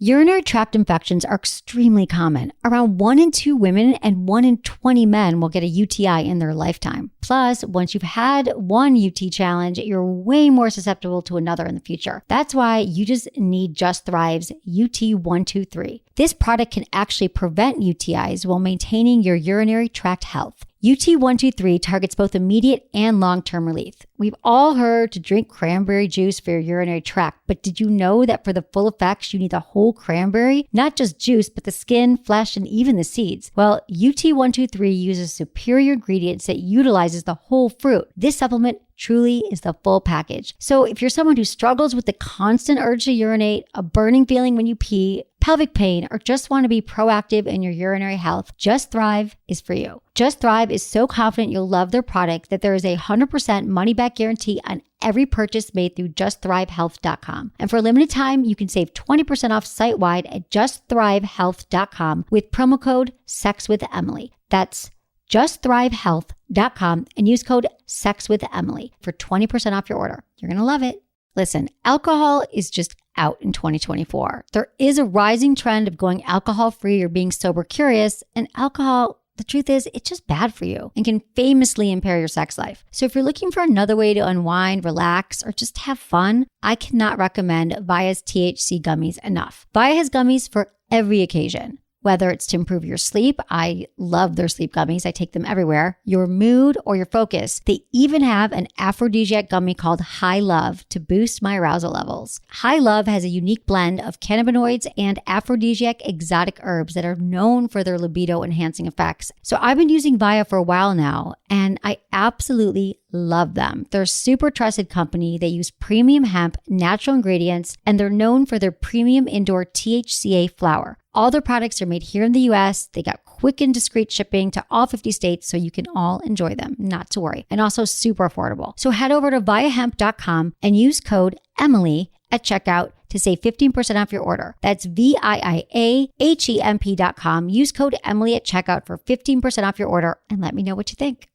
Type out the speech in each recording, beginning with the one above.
Urinary tract infections are extremely common. Around 1 in 2 women and 1 in 20 men will get a UTI in their lifetime. Plus, once you've had one UT challenge, you're way more susceptible to another in the future. That's why you just need Just Thrive's UT123. This product can actually prevent UTIs while maintaining your urinary tract health. UT123 targets both immediate and long-term relief. We've all heard to drink cranberry juice for your urinary tract, but did you know that for the full effects, you need the whole cranberry? Not just juice, but the skin, flesh, and even the seeds. Well, UT123 uses superior ingredients that utilizes the whole fruit. This supplement truly is the full package. So if you're someone who struggles with the constant urge to urinate, a burning feeling when you pee, pelvic pain, or just want to be proactive in your urinary health, Just Thrive is for you. Just Thrive is so confident you'll love their product that there is a 100% money-back guarantee on every purchase made through justthrivehealth.com. And for a limited time, you can save 20% off site-wide at justthrivehealth.com with promo code SEXWithEmily. That's justthrivehealth.com and use code SEXWithEmily for 20% off your order. You're going to love it. Listen, alcohol is just out in 2024. There is a rising trend of going alcohol-free or being sober curious, and alcohol, the truth is, it's just bad for you and can famously impair your sex life. So if you're looking for another way to unwind, relax, or just have fun, I cannot recommend Via's THC gummies enough. Via has gummies for every occasion. Whether it's to improve your sleep, I love their sleep gummies. I take them everywhere. Your mood or your focus. They even have an aphrodisiac gummy called High Love to boost my arousal levels. High Love has a unique blend of cannabinoids and aphrodisiac exotic herbs that are known for their libido enhancing effects. So I've been using Via for a while now, and I absolutely love them. They're a super trusted company. They use premium hemp, natural ingredients, and they're known for their premium indoor THCA flower. All their products are made here in the US. They got quick and discreet shipping to all 50 states, so you can all enjoy them, not to worry. And also super affordable. So head over to viahemp.com and use code Emily at checkout to save 15% off your order. That's VIIAHEMP.com. Use code Emily at checkout for 15% off your order and let me know what you think.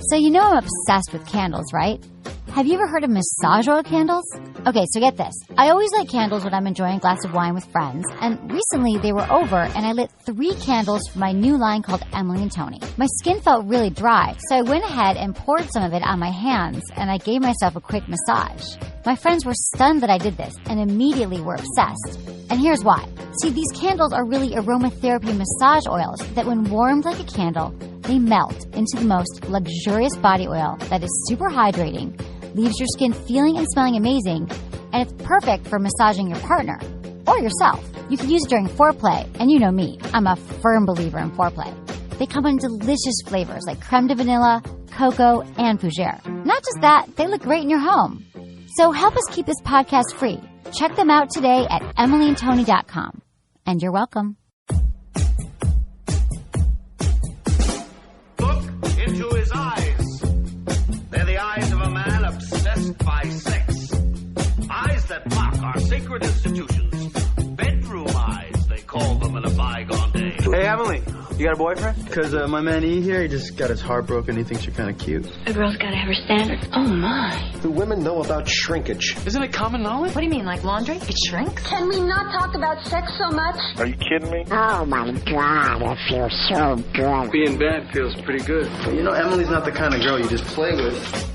So you know I'm obsessed with candles, right? Have you ever heard of massage oil candles? Okay, so get this. I always light candles when I'm enjoying a glass of wine with friends, and recently they were over and I lit 3 candles for my new line called Emily and Tony. My skin felt really dry, so I went ahead and poured some of it on my hands and I gave myself a quick massage. My friends were stunned that I did this and immediately were obsessed. And here's why. See, these candles are really aromatherapy massage oils that when warmed like a candle, they melt into the most luxurious body oil that is super hydrating, leaves your skin feeling and smelling amazing, and it's perfect for massaging your partner or yourself. You can use it during foreplay, and you know me, I'm a firm believer in foreplay. They come in delicious flavors like creme de vanilla, cocoa, and fougere. Not just that, they look great in your home. So help us keep this podcast free. Check them out today at emilyandtony.com. And you're welcome. Into his eyes. They're the eyes of a man obsessed by sex. Eyes that mock our sacred institutions. Bedroom eyes, they call them in a bygone day. Hey, Emily, you got a boyfriend? Because my man E here, he just got his heart broken. He thinks you're kind of cute. A girl's got to have her standards. Oh, my. Do women know about shrinkage? Isn't it common knowledge? What do you mean, like laundry? It shrinks? Can we not talk about sex so much? Are you kidding me? Oh, my God, it feels so good. Being bad feels pretty good. But you know, Emily's not the kind of girl you just play with.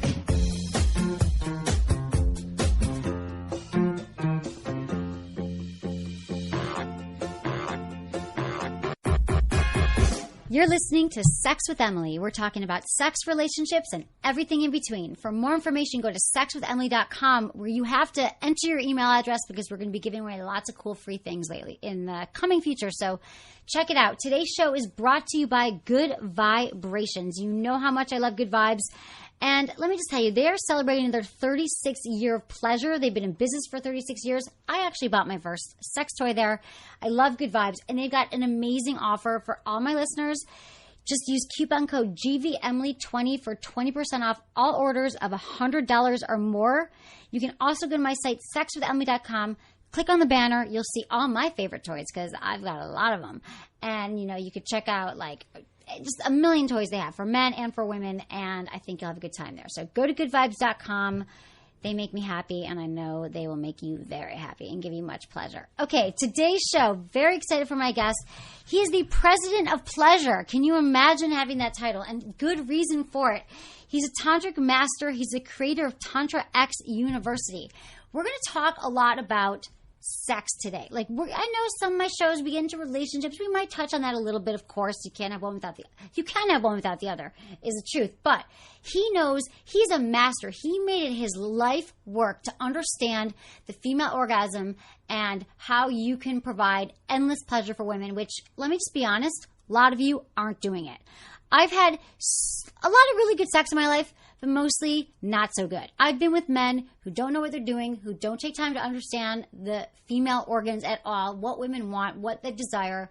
You're listening to Sex with Emily. We're talking about sex, relationships, and everything in between. For more information, go to sexwithemily.com, where you have to enter your email address because we're going to be giving away lots of cool free things lately in the coming future. So check it out. Today's show is brought to you by Good Vibrations. You know how much I love Good Vibes. And let me just tell you, they are celebrating their 36th year of pleasure. They've been in business for 36 years. I actually bought my first sex toy there. I love Good Vibes. And they've got an amazing offer for all my listeners. Just use coupon code GVEmily20 for 20% off all orders of $100 or more. You can also go to my site, sexwithemily.com. Click on the banner. You'll see all my favorite toys because I've got a lot of them. And, you know, you could check out, like, just a million toys they have for men and for women, and I think you'll have a good time there. So go to goodvibes.com. They make me happy, and I know they will make you very happy and give you much pleasure. Okay, today's show, very excited for my guest. He is the president of pleasure. Can you imagine having that title? And good reason for it. He's a tantric master. He's the creator of Tantra X University. We're going to talk a lot about sex today. I know some of my shows we get into relationships. We might touch on that a little bit. Of course, you can't have one without the other. Is the truth. But he knows, he's a master. He made it his life work to understand the female orgasm and how you can provide endless pleasure for women. Which, let me just be honest, a lot of you aren't doing it. I've had a lot of really good sex in my life, but mostly not so good. I've been with men who don't know what they're doing, who don't take time to understand the female organs at all, what women want, what they desire.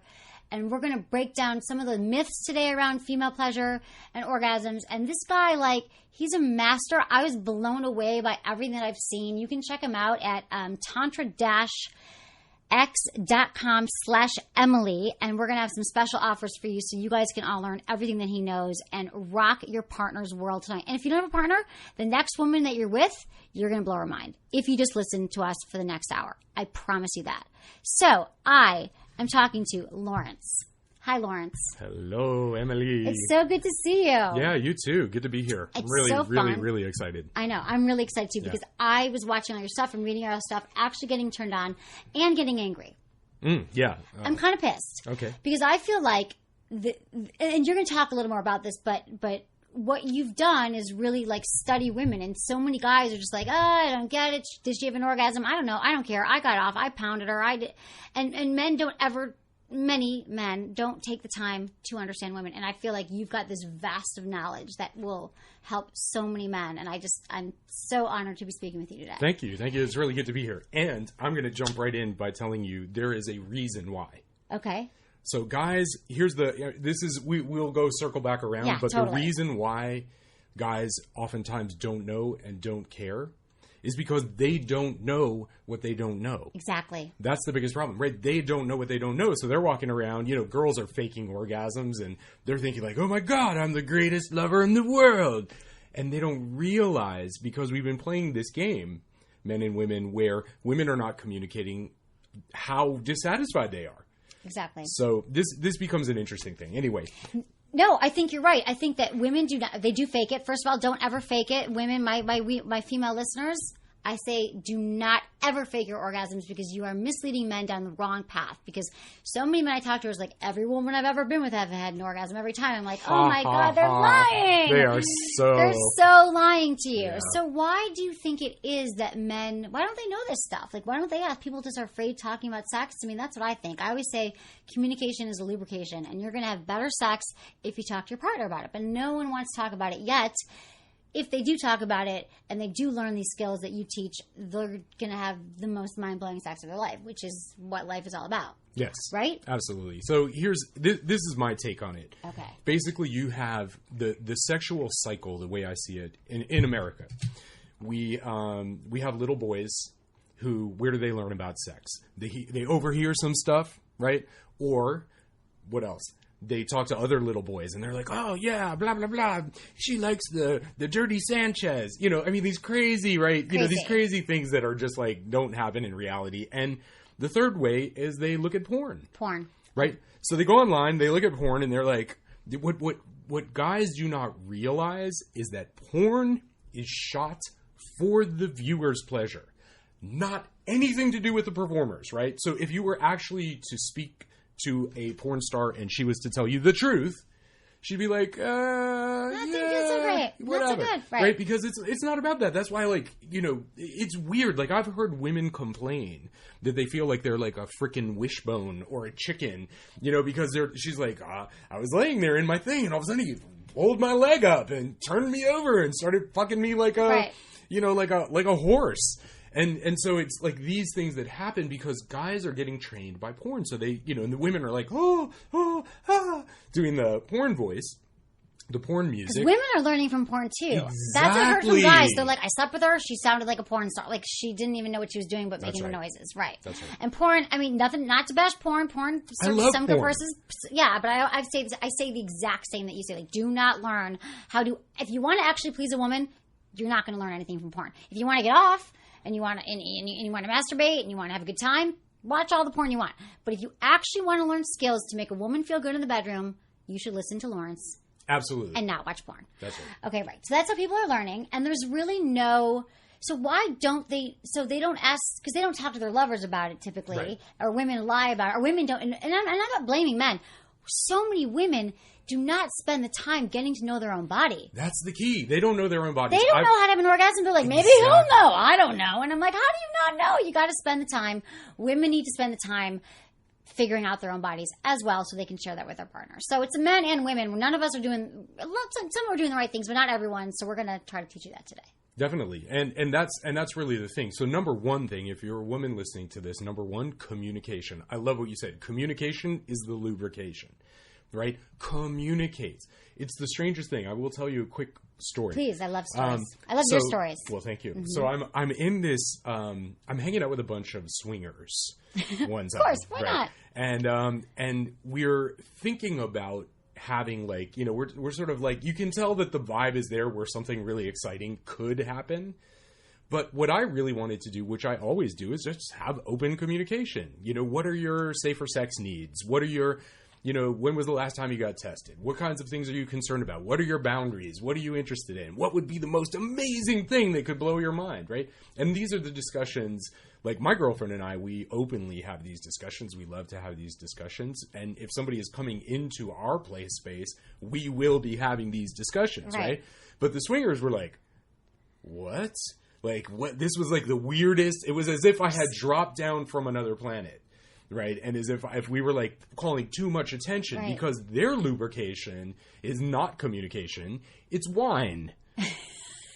And we're going to break down some of the myths today around female pleasure and orgasms. And this guy, he's a master. I was blown away by everything that I've seen. You can check him out at tantra-x.com/Emily, and we're going to have some special offers for you so you guys can all learn everything that he knows and rock your partner's world tonight. And if you don't have a partner, the next woman that you're with, you're going to blow her mind if you just listen to us for the next hour. I promise you that. So I am talking to Lawrence. Hi, Lawrence. Hello, Emily. It's so good to see you. Yeah, you too. Good to be here. It's I'm really, so really, fun. really excited. I know. I'm really excited too because I was watching all your stuff and reading all your stuff, actually getting turned on and getting angry. Yeah. I'm kind of pissed. Okay. Because I feel like, and you're going to talk a little more about this, but what you've done is really study women. And so many guys are just like, I don't get it. Did she have an orgasm? I don't know. I don't care. I got off. I pounded her. I did. And men don't ever... Many men don't take the time to understand women. And I feel like you've got this vast of knowledge that will help so many men. And I'm so honored to be speaking with you today. Thank you. Thank you. It's really good to be here. And I'm going to jump right in by telling you there is a reason why. Okay. So guys, we'll go circle back around. Yeah, but totally. The reason why guys oftentimes don't know and don't care is because they don't know what they don't know. Exactly. That's the biggest problem, right? They don't know what they don't know. So they're walking around, girls are faking orgasms and they're thinking oh my God, I'm the greatest lover in the world. And they don't realize, because we've been playing this game, men and women, where women are not communicating how dissatisfied they are. Exactly. So this becomes an interesting thing. Anyway. No, I think you're right. I think that women they do fake it. First of all, don't ever fake it. Women, my female listeners, I say do not ever fake your orgasms because you are misleading men down the wrong path. Because so many men I talk to are like, every woman I've ever been with have had an orgasm every time. I'm like, oh my God, they're lying. They're so lying to you. Yeah. So why do you think it is that men, why don't they know this stuff? Why don't they ask? People just are afraid talking about sex. I mean, that's what I think. I always say communication is a lubrication, and you're going to have better sex if you talk to your partner about it. But no one wants to talk about it yet. If they do talk about it and they do learn these skills that you teach, they're going to have the most mind-blowing sex of their life, which is what life is all about. Yes. Right? Absolutely. So this is my take on it. Okay. Basically, you have the sexual cycle, the way I see it, in America. We have little boys who, where do they learn about sex? They overhear some stuff, right? Or what else? They talk to other little boys and they're like, oh yeah, blah, blah, blah. She likes the dirty Sanchez. These crazy, right? Crazy. These crazy things that are just don't happen in reality. And the third way is they look at porn. Porn. Right? So they go online, they look at porn and they're like, what guys do not realize is that porn is shot for the viewer's pleasure. Not anything to do with the performers, right? So if you were actually to speak to a porn star and she was to tell you the truth, she'd be like, That's so great. Whatever. That's so good. Right? Because it's not about that. That's why, it's weird. I've heard women complain that they feel like they're like a freaking wishbone or a chicken, because she's like, I was laying there in my thing and all of a sudden he rolled my leg up and turned me over and started fucking me like a, like a horse. And so it's these things that happen because guys are getting trained by porn. So they, and the women are like, doing the porn voice, the porn music. Women are learning from porn too. Exactly. That's what I heard from guys. They're like, I slept with her. She sounded like a porn star. She didn't even know what she was doing, but making the noises. Right. That's right. And porn, nothing, not to bash porn. Porn serves some good purposes. Yeah, but I say the exact same that you say. Do not learn how to, if you want to actually please a woman, you're not going to learn anything from porn. If you want to get off and you want to, and you want to masturbate and you want to have a good time, watch all the porn you want. But if you actually want to learn skills to make a woman feel good in the bedroom, you should listen to Lawrence. Absolutely. And not watch porn. That's right. Okay, right. So that's how people are learning. And there's really no... So why don't they... So they don't ask... Because they don't talk to their lovers about it typically. Right. Or women lie about it. Or women don't... And I'm not blaming men. So many women do not spend the time getting to know their own body. That's the key. They don't know their own bodies. They don't know how to have an orgasm. They're like, maybe he'll know. I don't know. And I'm like, how do you not know? You got to spend the time. Women need to spend the time figuring out their own bodies as well so they can share that with their partners. So it's men and women. None of us are doing... Some are doing the right things, but not everyone. So we're going to try to teach you that today. Definitely. And that's really the thing. So number one thing, if you're a woman listening to this, number one, communication. I love what you said. Communication is the lubrication, right? Communicate. It's the strangest thing. I will tell you a quick story. Please. I love stories. I love your stories. Well, thank you. Mm-hmm. So I'm in this, I'm hanging out with a bunch of swingers one time. Of course. Why not? And we're thinking about having like, you know, we're sort of like, you can tell that the vibe is there where something really exciting could happen. But what I really wanted to do, which I always do, is just have open communication. You know, what are your safer sex needs? What are your, you know, when was the last time you got tested? What kinds of things are you concerned about? What are your boundaries? What are you interested in? What would be the most amazing thing that could blow your mind, right? And these are the discussions, like my girlfriend and I, we openly have these discussions. We love to have these discussions. And if somebody is coming into our play space, we will be having these discussions, right? But the swingers were like, what? Like, what? This was like the weirdest. It was as if I had dropped down from another planet. Right. And as if we were like calling too much attention because their lubrication is not communication. It's wine.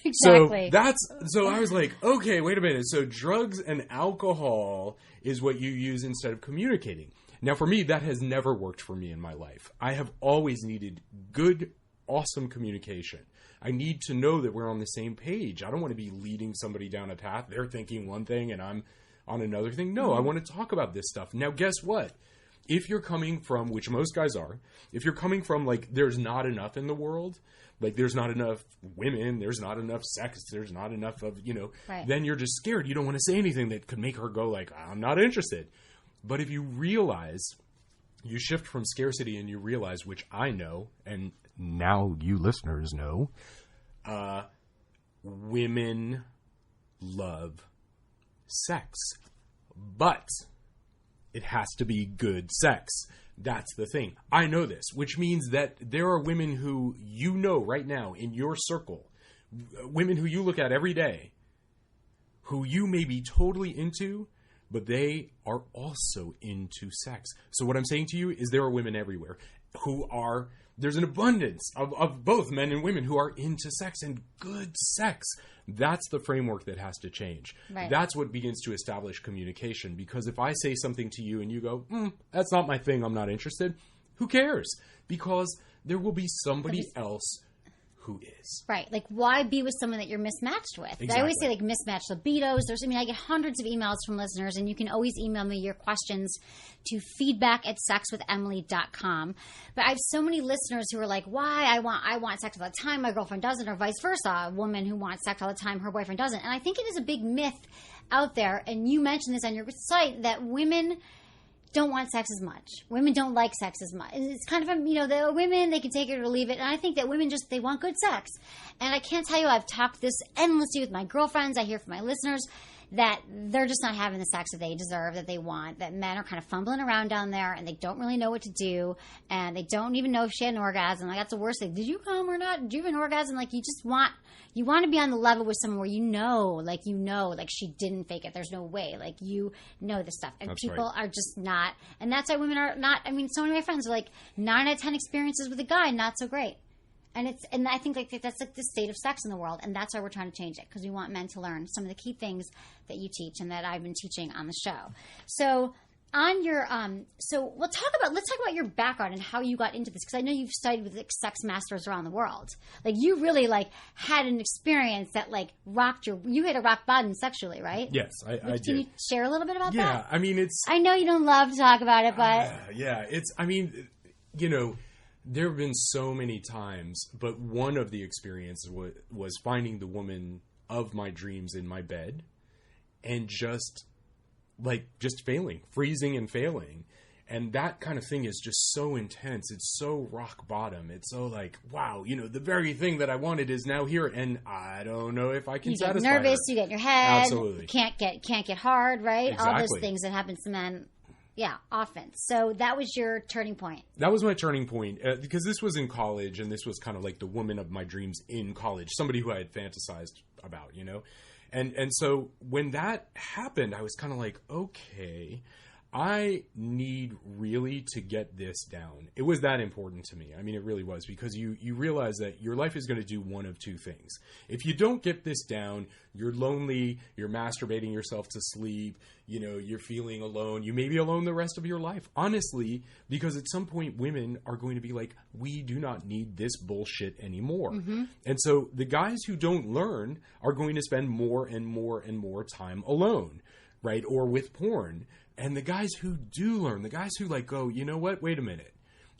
Exactly. So I was like, okay, wait a minute. So drugs and alcohol is what you use instead of communicating. Now, for me, that has never worked for me in my life. I have always needed good, awesome communication. I need to know that we're on the same page. I don't want to be leading somebody down a path. They're thinking one thing and I'm on another thing. No, I want to talk about this stuff. Now, guess what? If you're coming from, which most guys are, if you're coming from like, there's not enough in the world, like there's not enough women, there's not enough sex, there's not enough of, you know, then you're just scared. You don't want to say anything that could make her go like, I'm not interested. But if you realize, you shift from scarcity and you realize, which I know, and now you listeners know, women love sex, but it has to be good sex. That's the thing. I know this, which means that there are women who you know right now in your circle, women who you look at every day, who you may be totally into, but they are also into sex. So what I'm saying to you is there are women everywhere who are, there's an abundance of both men and women who are into sex and good sex. That's the framework that has to change. Right. That's what begins to establish communication. Because if I say something to you and you go, that's not my thing, I'm not interested, who cares? Because there will be somebody else who is. Right. Like, why be with someone that you're mismatched with? Exactly. I always say, like, mismatched libidos. I get hundreds of emails from listeners, and you can always email me your questions to feedback@sexwithemily.com. But I have so many listeners who are like, why? I want sex all the time, my girlfriend doesn't, or vice versa. A woman who wants sex all the time, her boyfriend doesn't. And I think it is a big myth out there, and you mentioned this on your site, that women don't want sex as much. Women don't like sex as much. It's kind of, the women, they can take it or leave it. And I think that women they want good sex. And I can't tell you, I've talked this endlessly with my girlfriends. I hear from my listeners that they're just not having the sex that they deserve, that they want, that men are kind of fumbling around down there and they don't really know what to do. And they don't even know if she had an orgasm. Like, that's the worst thing. Did you come or not? Did you have an orgasm? Like, you want to be on the level with someone where like she didn't fake it. There's no way. Like, you know this stuff. And that's people are just not. And that's why women are not. I mean, so many of my friends are like 9 out of 10 experiences with a guy, not so great. And I think that's like the state of sex in the world, and that's why we're trying to change it, because we want men to learn some of the key things that you teach and that I've been teaching on the show. So on your let's talk about your background and how you got into this, because I know you've studied with like sex masters around the world. Like, you really had an experience that you hit a rock bottom sexually, right? Yes, I did. Can you share a little bit about that? Yeah, I mean, I know you don't love to talk about it, but There have been so many times, but one of the experiences was finding the woman of my dreams in my bed and just failing, freezing and failing. And that kind of thing is just so intense. It's so rock bottom. It's so like, wow, the very thing that I wanted is now here, and I don't know if I can satisfy You get nervous, her. you get in your head. Absolutely. Can't get hard, right? Exactly. All those things that happen to men. Yeah, often. So that was your turning point. That was my turning point because this was in college, and this was kind of like the woman of my dreams in college, somebody who I had fantasized about, And so when that happened, I was kind of like, okay, I need really to get this down. It was that important to me. I mean, it really was, because you realize that your life is going to do one of two things. If you don't get this down, you're lonely, you're masturbating yourself to sleep, you're feeling alone. You may be alone the rest of your life, honestly, because at some point women are going to be like, we do not need this bullshit anymore. Mm-hmm. And so the guys who don't learn are going to spend more and more and more time alone, right? Or with porn. And the guys who do learn, the guys who go, you know what? Wait a minute.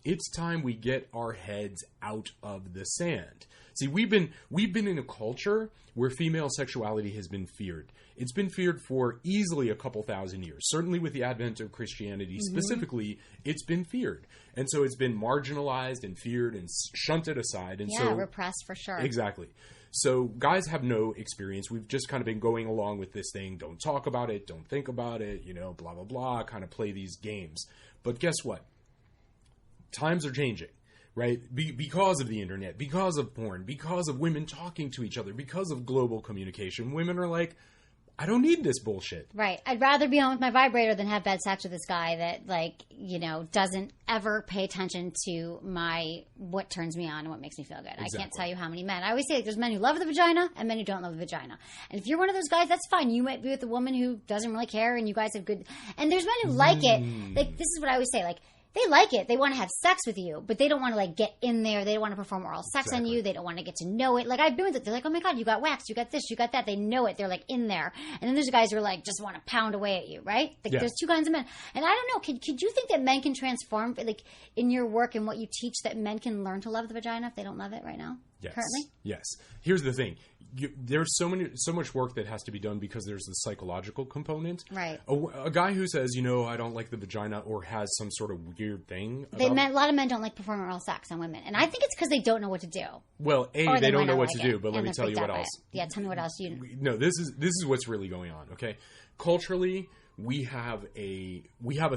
It's time we get our heads out of the sand. See, we've been in a culture where female sexuality has been feared. It's been feared for easily a couple thousand years. Certainly with the advent of Christianity specifically, it's been feared. And so it's been marginalized and feared and shunted aside. And so repressed for sure. Exactly. So guys have no experience. We've just kind of been going along with this thing. Don't talk about it. Don't think about it. Blah, blah, blah. Kind of play these games. But guess what? Times are changing, right? Because of the internet, because of porn, because of women talking to each other, because of global communication. Women are like, I don't need this bullshit. Right. I'd rather be home with my vibrator than have bad sex with this guy that, doesn't ever pay attention to what turns me on and what makes me feel good. Exactly. I can't tell you how many men. I always say there's men who love the vagina and men who don't love the vagina. And if you're one of those guys, that's fine. You might be with a woman who doesn't really care and you guys have good... And there's men who like it. This is what I always say, they like it. They want to have sex with you, but they don't want to get in there. They don't want to perform oral sex on you. They don't want to get to know it. I've been with it. They're like, oh my God, you got waxed, you got this, you got that. They know it. They're in there. And then there's guys who are just want to pound away at you, right? There's two kinds of men. And I don't know, could you think that men can transform, in your work and what you teach, that men can learn to love the vagina if they don't love it right now? Yes. Currently? Yes. Here's the thing. There's so much work that has to be done because there's the psychological component. Right. A guy who says, I don't like the vagina, or has some sort of weird thing. A lot of men don't like performing oral sex on women. And I think it's because they don't know what to do. Well, they don't know what to do, but let me tell you what else. Yeah, tell me what else you know. No, this is what's really going on, okay? Culturally, we have a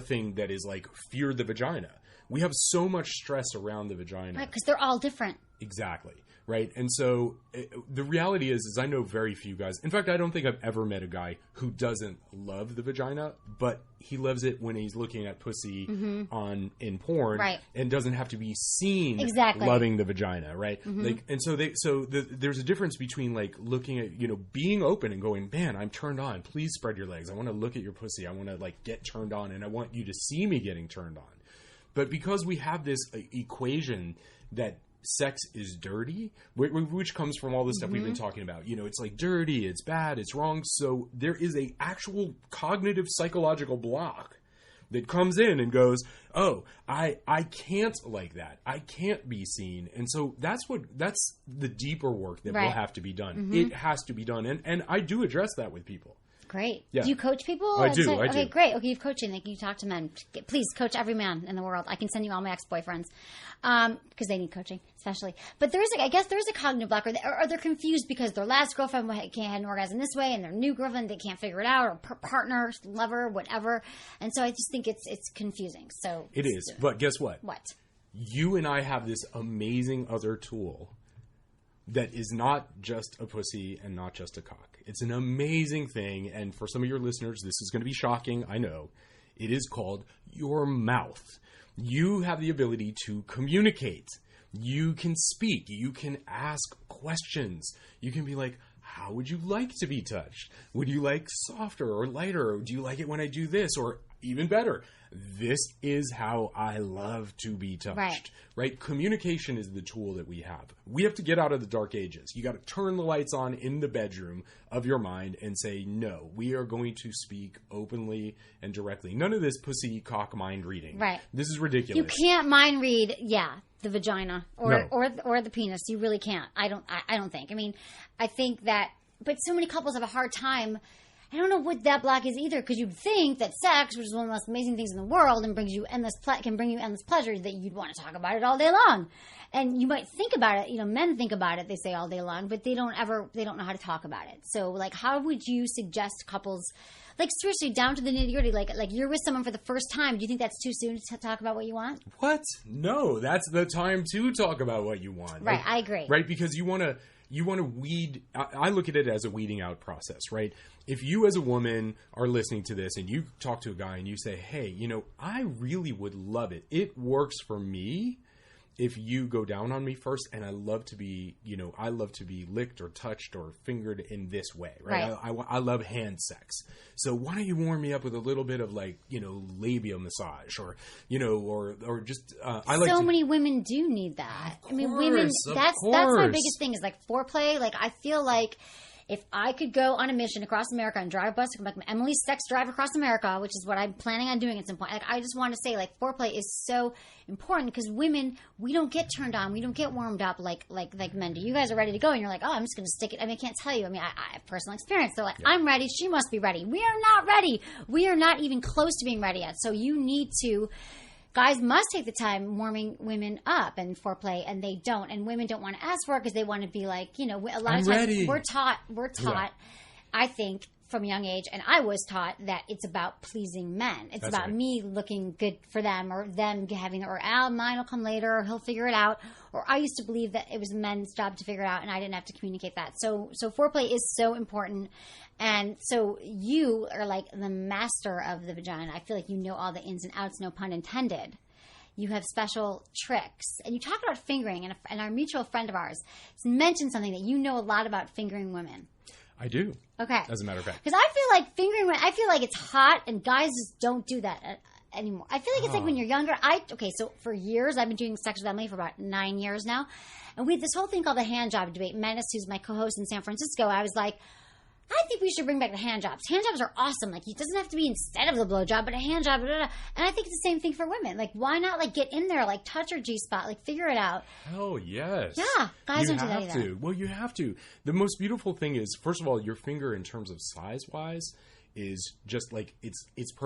thing that is fear the vagina. We have so much stress around the vagina. Right, because they're all different. Exactly. Right. And so the reality is I know very few guys. In fact, I don't think I've ever met a guy who doesn't love the vagina, but he loves it when he's looking at pussy in porn, right, and doesn't have to be seen loving the vagina. Right. And so there's a difference between looking at, being open and going, man, I'm turned on. Please spread your legs. I want to look at your pussy. I want to get turned on, and I want you to see me getting turned on. But because we have this equation that sex is dirty, which comes from all the stuff we've been talking about. It's dirty, it's bad, it's wrong. So there is a actual cognitive psychological block that comes in and goes, oh, I can't like that. I can't be seen. And so that's the deeper work that will have to be done. It has to be done. And I do address that with people. Great. Yeah. Do you coach people? I do. Okay, great. Okay, you've coaching. You talk to men. Please coach every man in the world. I can send you all my ex-boyfriends because they need coaching, especially. But I guess there is a cognitive block, or they're confused because their last girlfriend can't have an orgasm this way, and their new girlfriend, they can't figure it out, or partner, lover, whatever. And so I just think it's confusing. So it is. But guess what? What? You and I have this amazing other tool that is not just a pussy and not just a cock. It's an amazing thing, and for some of your listeners, this is going to be shocking, I know. It is called your mouth. You have the ability to communicate. You can speak. You can ask questions. You can be like, how would you like to be touched? Would you like softer or lighter? Or do you like it when I do this? Or even better. This is how I love to be touched, right? Communication is the tool that we have. We have to get out of the dark ages. You got to turn the lights on in the bedroom of your mind and say, no, we are going to speak openly and directly. None of this pussy cock mind reading. Right. This is ridiculous. You can't mind read, the vagina or the penis. You really can't. I don't think. I mean, I think that, but so many couples have a hard time. I don't know what that block is either, because you'd think that sex, which is one of the most amazing things in the world and brings you can bring you endless pleasure, that you'd want to talk about it all day long. And you might think about it, men think about it, they say all day long, but they don't know how to talk about it. So, like, how would you suggest couples, like, seriously, down to the nitty gritty, like you're with someone for the first time, do you think that's too soon to talk about what you want? What? No, that's the time to talk about what you want. Right, I agree. Right, because you want to weed. I look at it as a weeding out process, right? If you as a woman are listening to this and you talk to a guy and you say, hey, I really would love it. It works for me if you go down on me first, and I love to be licked or touched or fingered in this way, right? I love hand sex. So why don't you warm me up with a little bit of labia massage or just I like so many women do need that. I mean, women, that's my biggest thing is like foreplay. Like, I feel like if I could go on a mission across America and drive a bus, like Emily's sex drive across America, which is what I'm planning on doing at some point. Like, I just want to say, like, foreplay is so important because women, we don't get turned on, we don't get warmed up like men do. You guys are ready to go, and you're like, oh, I'm just going to stick it. I mean, I can't tell you. I mean, I have personal experience. They're like, I'm ready. She must be ready. We are not ready. We are not even close to being ready yet. So you need to. Guys must take the time warming women up and foreplay, and they don't. And women don't want to ask for it because they want to be like, a lot of times ready. We're taught, I think, from a young age, and I was taught that it's about pleasing men. It's about me looking good for them, or them having, or mine will come later, or he'll figure it out. Or I used to believe that it was men's job to figure it out, and I didn't have to communicate that. So foreplay is so important. And so you are like the master of the vagina. I feel like you know all the ins and outs, no pun intended. You have special tricks. And you talk about fingering, and our mutual friend of ours mentioned something that you know a lot about fingering women. I do. Okay. As a matter of fact. Because I feel like fingering women, I feel like it's hot, and guys just don't do that anymore. I feel like it's like when you're younger. So for years, I've been doing sex with Emily for about 9 years now. And we had this whole thing called the hand job debate. Menace, who's my co-host in San Francisco, I was like, I think we should bring back the hand jobs. Hand jobs are awesome. Like, it doesn't have to be instead of the blowjob, but a hand job. Blah, blah, blah. And I think it's the same thing for women. Like, why not, like, get in there, like, touch her G-spot, like, figure it out. Oh, yes. Yeah. Guys don't do that either. You have to. Well, you have to. The most beautiful thing is, first of all, your finger in terms of size-wise is just, like,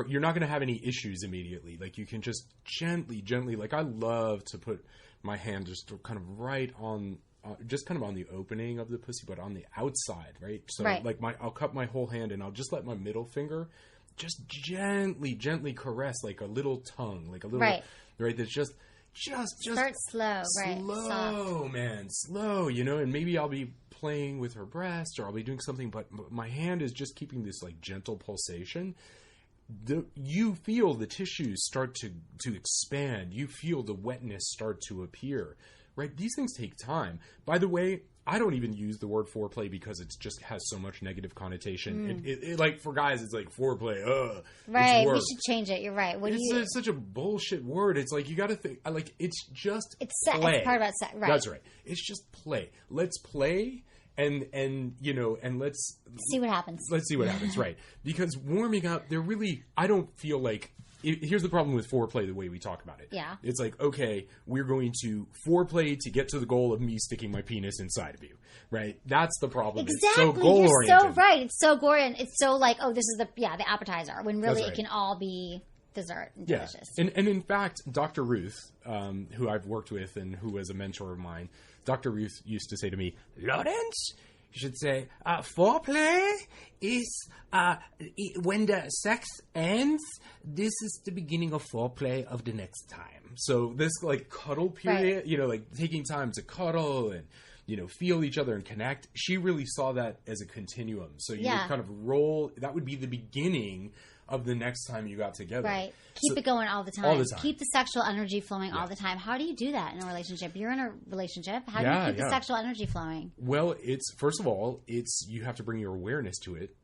you're not going to have any issues immediately. Like, you can just gently, like, I love to put my hand just kind of right on... just kind of on the opening of the pussy, but on the outside, right? So, like, I'll cup my whole hand, and I'll just let my middle finger just gently caress, like a little tongue, like a little, right? That's just start slow, right? Slow, man, slow, and maybe I'll be playing with her breast, or I'll be doing something, but my hand is just keeping this, like, gentle pulsation. You feel the tissues start to expand. You feel the wetness start to appear. Right? These things take time. By the way, I don't even use the word foreplay because it just has so much negative connotation. It like, for guys, it's like foreplay. Right. We should change it. You're right. It's such a bullshit word. It's like, you got to think, like, it's just play. It's part about sex. Right. That's right. It's just play. Let's play. And let's see what happens. Let's see what happens. Right. Because warming up, I don't feel like, here's the problem with foreplay, the way we talk about it. Yeah. It's like, okay, we're going to foreplay to get to the goal of me sticking my penis inside of you. Right? That's the problem. Exactly. It's so goal-oriented. You're so right. It's so gory. It's so like, oh, this is the appetizer. When really it can all be dessert and delicious. And in fact, Dr. Ruth, who I've worked with and who was a mentor of mine, Dr. Ruth used to say to me, Lawrence, you should say, foreplay is when the sex ends, this is the beginning of foreplay of the next time. So this, like, cuddle period, like taking time to cuddle and, feel each other and connect. She really saw that as a continuum. So you would kind of roll, that would be the beginning of the next time you got together. Right. Keep it going all the time. All the time. Keep the sexual energy flowing all the time. How do you do that in a relationship? You're in a relationship. How do you keep the sexual energy flowing? Well, first of all, you have to bring your awareness to it.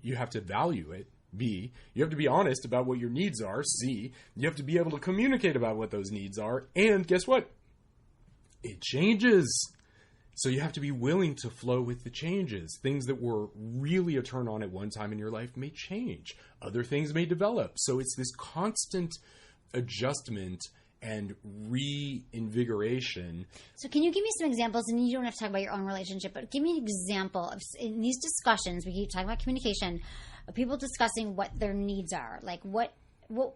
You have to value it. B, you have to be honest about what your needs are. C, you have to be able to communicate about what those needs are. And guess what? It changes. So you have to be willing to flow with the changes. Things that were really a turn on at one time in your life may change. Other things may develop. So it's this constant adjustment and reinvigoration. So can you give me some examples? And you don't have to talk about your own relationship, but give me an example of, in these discussions, we keep talking about communication, of people discussing what their needs are. Like what are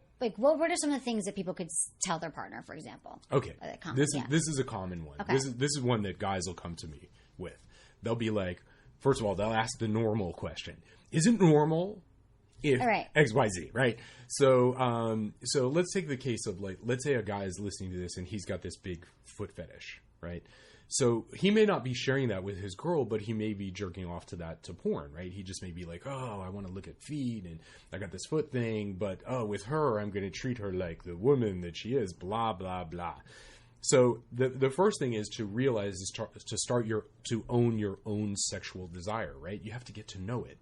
some of the things that people could tell their partner, for example? Okay. This is a common one. Okay. This is one that guys will come to me with. They'll be like, first of all, they'll ask the normal question. Is it normal if X, Y, Z, right? So let's take the case of, like, let's say a guy is listening to this and he's got this big foot fetish, right? So he may not be sharing that with his girl, but he may be jerking off to that to porn, right? He just may be like, oh, I want to look at feet and I got this foot thing, but with her, I'm going to treat her like the woman that she is, blah, blah, blah. So the first thing is to realize is to own your own sexual desire, right? You have to get to know it.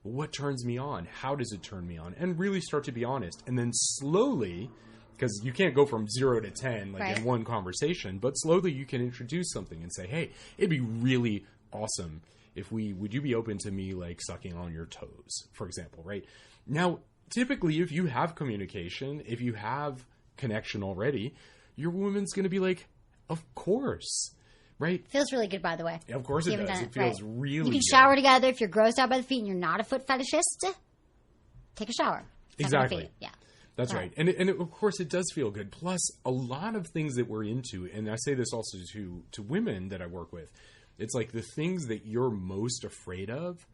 What turns me on? How does it turn me on? And really start to be honest. And then slowly, because you can't go from 0 to 10 in one conversation, but slowly you can introduce something and say, hey, it'd be really awesome if would you be open to me like sucking on your toes, for example, right? Now, typically, if you have communication, if you have connection already, your woman's going to be like, of course. Right? Feels really good, by the way. Of course it does. It feels really good. You can shower together if you're grossed out by the feet and you're not a foot fetishist. Take a shower. Exactly. Yeah. That's right. And of course it does feel good. Plus, a lot of things that we're into, and I say this also to women that I work with, it's like the things that you're most afraid of,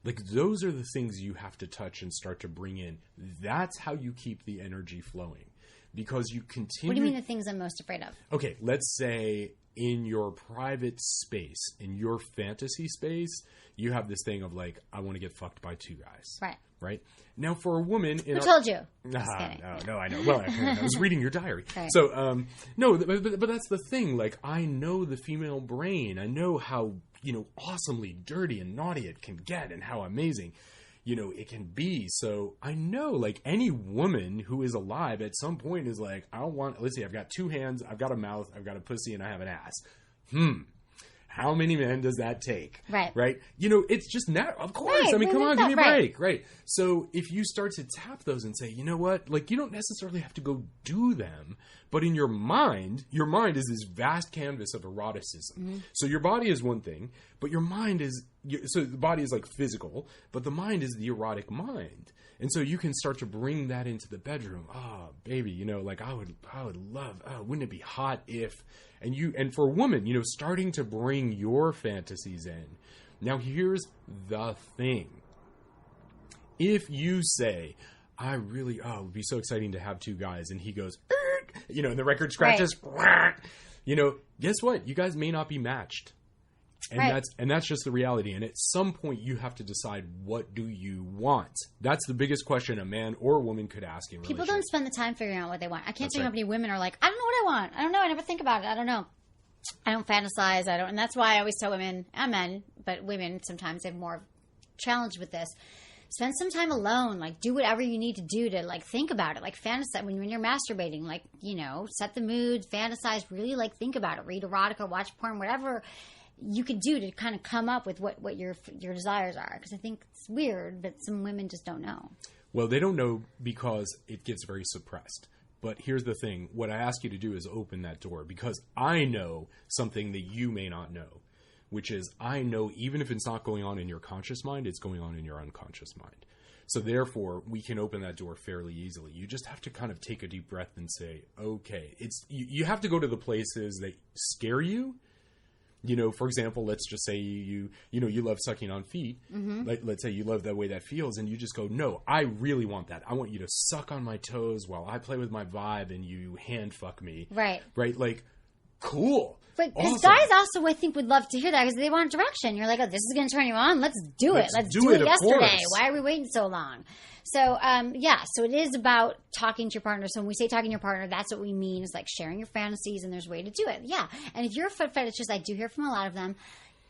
like those are the things you have to touch and start to bring in. That's how you keep the energy flowing. Because you continue... What do you mean the things I'm most afraid of? Okay, let's say in your private space, in your fantasy space, you have this thing of like, I want to get fucked by two guys. Right. Right? Now, for a woman... Who told you? No, I know. Well, I was reading your diary. Right. So, no, but that's the thing. Like, I know the female brain. I know how, awesomely dirty and naughty it can get and how amazing, it can be. So I know, like, any woman who is alive at some point is like, let's see, I've got two hands, I've got a mouth, I've got a pussy, and I have an ass. How many men does that take? Right. Right? It's just of course. Right. I mean, come on, give me a break. Right. Right. So if you start to tap those and say, you know what? Like, you don't necessarily have to go do them, but in your mind is this vast canvas of eroticism. Mm-hmm. So your body is one thing, but your mind is, so the body is like physical, but the mind is the erotic mind. And so you can start to bring that into the bedroom. Oh, baby, like I would love, wouldn't it be hot if, and for a woman, starting to bring your fantasies in. Now here's the thing. If you say, it would be so exciting to have two guys, and he goes, and the record scratches, right. Guess what? You guys may not be matched. And that's just the reality. And at some point, you have to decide, what do you want? That's the biggest question a man or a woman could ask in a People relationship. don't spend the time figuring out what they want. I can't think how many women are like, I don't know what I want. I don't know. I never think about it. I don't know. I don't fantasize. And that's why I always tell women and men, but women sometimes have more challenge with this. Spend some time alone. Like, do whatever you need to do to, like, think about it. Like, fantasize when you're masturbating. Like, set the mood, fantasize. Really, like, think about it. Read erotica, watch porn, whatever you can do to kind of come up with what your desires are. Because I think it's weird, but some women just don't know. Well, they don't know because it gets very suppressed. But here's the thing. What I ask you to do is open that door, because I know something that you may not know, which is I know even if it's not going on in your conscious mind, it's going on in your unconscious mind. So therefore, we can open that door fairly easily. You just have to kind of take a deep breath and say, okay, you have to go to the places that scare you. For example, let's just say you love sucking on feet. Mm-hmm. Let's say you love the way that feels, and you just go, no, I really want that. I want you to suck on my toes while I play with my vibe and you hand fuck me. Right. Right? Like, cool. But because guys also, I think, would love to hear that because they want direction. You're like, oh, this is going to turn you on. Let's do it. Let's do it yesterday. Course. Why are we waiting so long? So, so it is about talking to your partner. So when we say talking to your partner, that's what we mean is like sharing your fantasies, and there's a way to do it. Yeah. And if you're a foot fetishist, I do hear from a lot of them,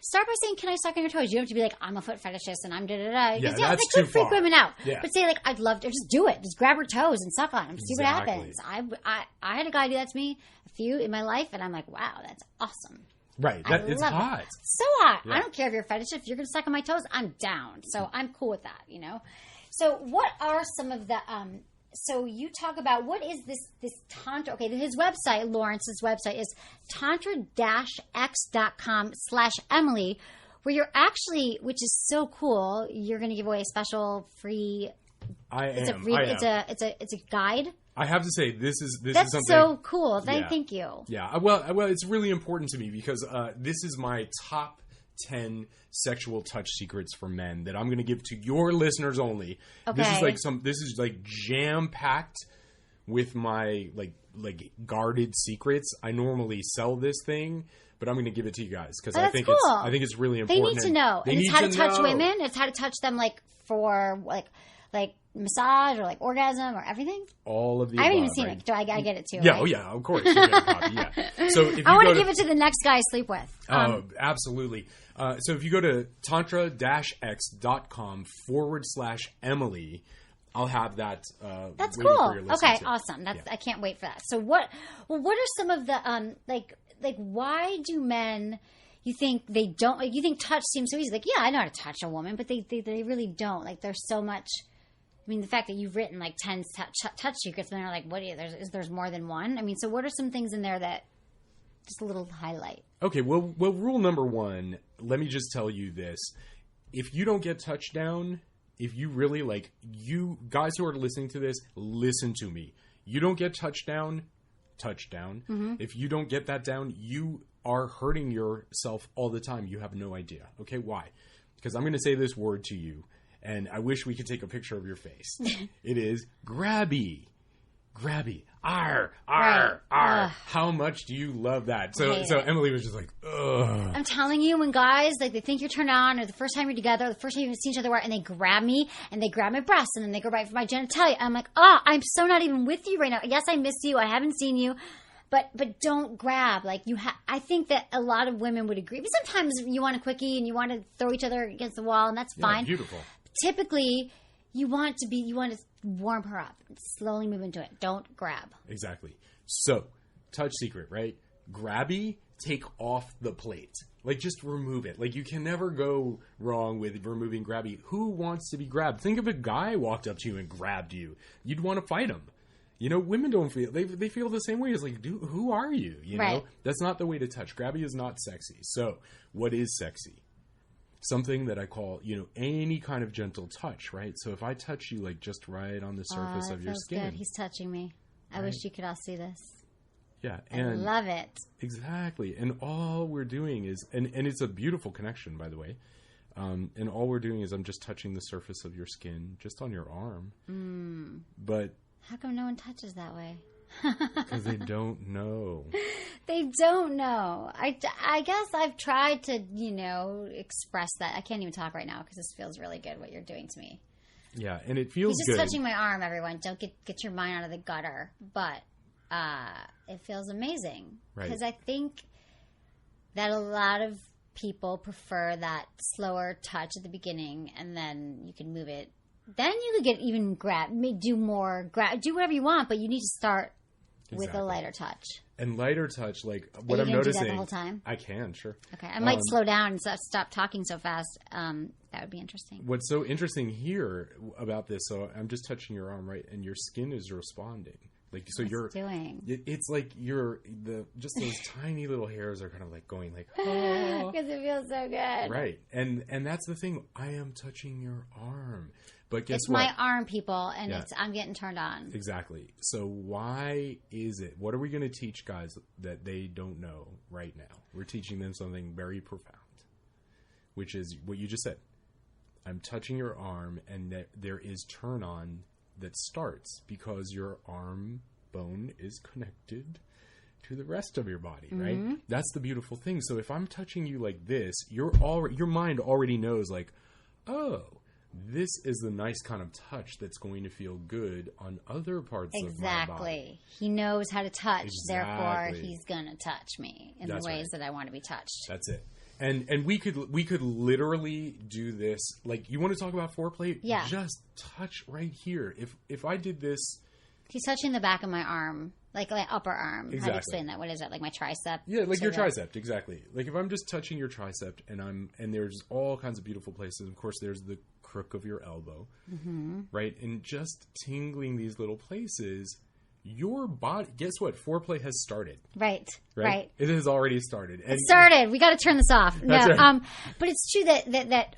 start by saying, can I suck on your toes? You don't have to be like, I'm a foot fetishist and I'm da-da-da. Yeah, Because, that's that too could freak far. women out. Yeah. But say, like, I'd love to just do it. Just grab her toes and suck on them. See what Exactly. happens. I had a guy do that to me a few in my life, and I'm like, wow, that's awesome. Right. It's love hot. it. So hot. Yeah. I don't care if you're a fetishist. If you're going to suck on my toes, I'm down. So I'm cool with that, you know? So what are some of the... So you talk about, what is this Tantra? Okay, his website, Lawrence's website, is tantra-x.com/Emily, where you're actually, which is so cool, you're going to give away a special free... It's a guide. I have to say, this is That's something... so cool. Yeah. Thank you. Yeah, well, it's really important to me because this is my top 10 sexual touch secrets for men that I'm going to give to your listeners only. Okay. This is like jam packed with my like guarded secrets. I normally sell this thing, but I'm going to give it to you guys because I think cool. it's really They important. need to know. They And it's need how to touch know. women. It's how to touch them for massage or like orgasm or everything. All of the I haven't even above, seen right? it. Do I get it too? Yeah, right? oh yeah, of course. You get a copy, yeah. So if you I want go to give it to the next guy I sleep with. Oh, absolutely. So if you go to tantra-x.com/Emily, I'll have that. That's waiting cool. For your listeners Okay, too. awesome. Yeah. I can't wait for that. So what are some of the why do men? You think they don't? Like, you think touch seems so easy? Like, yeah, I know how to touch a woman, but they really don't. Like, there's so much. I mean, the fact that you've written like 10 touch secrets, and they're like, "What? There's more than one." I mean, so what are some things in there that just a little highlight? Okay, well, rule number one. Let me just tell you this: if you don't get touched down, if you really you guys who are listening to this, listen to me. You don't get touchdown. Mm-hmm. If you don't get that down, you are hurting yourself all the time. You have no idea. Okay, why? Because I'm going to say this word to you, and I wish we could take a picture of your face. It is grabby. Grabby. Arr, arr, arr. How much do you love that? So Emily was just like, ugh. I'm telling you, when guys, they think you're turned on, or the first time you're together, the first time you've seen each other, and they grab me, and they grab my breasts, and then they go right for my genitalia. I'm like, I'm so not even with you right now. Yes, I miss you. I haven't seen you. But don't grab. I think that a lot of women would agree. But sometimes you want a quickie, and you want to throw each other against the wall, and that's fine. Beautiful. Typically, you want to warm her up. Slowly move into it. Don't grab. Exactly. So, touch secret, right? Grabby, take off the plate. Just remove it. You can never go wrong with removing grabby. Who wants to be grabbed? Think if a guy walked up to you and grabbed you. You'd want to fight him. Women don't feel... They feel the same way. It's like, dude, who are you? Right. That's not the way to touch. Grabby is not sexy. So, what is sexy? Something that I call, any kind of gentle touch, right? So if I touch you just right on the surface of your skin. Good. He's touching me. I wish you could all see this. Yeah. I love it. Exactly. And all we're doing is, and it's a beautiful connection, by the way. And all we're doing is I'm just touching the surface of your skin, just on your arm. But how come no one touches that way? Because they don't know. They don't know. I guess I've tried to, express that. I can't even talk right now because this feels really good what you're doing to me. Yeah, and it feels He's good. just touching my arm, everyone. Don't get your mind out of the gutter. But it feels amazing. Right. Because I think that a lot of people prefer that slower touch at the beginning, and then you can move it. Then you could get even do whatever you want, but you need to start with a lighter touch. And lighter touch, what Are I'm you gonna noticing. do that the whole time? I can, sure. Okay, I might slow down and stop talking so fast. That would be interesting. What's so interesting here about this? So I'm just touching your arm, right, and your skin is responding. Doing? It's like just those tiny little hairs are kind of going oh. Because it feels so good. Right, and that's the thing. I am touching your arm, but guess it's what? my arm, people, and I'm getting turned on. Exactly. So why is it? What are we going to teach guys that they don't know right now? We're teaching them something very profound, which is what you just said. I'm touching your arm, and that there is turn on that starts because your arm bone is connected to the rest of your body, right? That's the beautiful thing. So if I'm touching you like this, your mind already knows oh, this is the nice kind of touch that's going to feel good on other parts of my body. He knows how to touch, Exactly. therefore he's going to touch me in the ways that I want to be touched. That's it. And we could literally do this. Like, you want to talk about foreplay? Yeah. Just touch right here. If I did this, He's touching the back of my arm, like my upper arm. Exactly. How do you explain that? What is that? Like my tricep? yeah, like So your that- tricep, exactly. Like if I'm just touching your tricep, and there's all kinds of beautiful places. Of course, there's the crook of your elbow, right? And just tingling these little places. Your body, guess what? Foreplay has started. Right. It has already started. And It started. We got to turn this off. No, That's right. but it's true that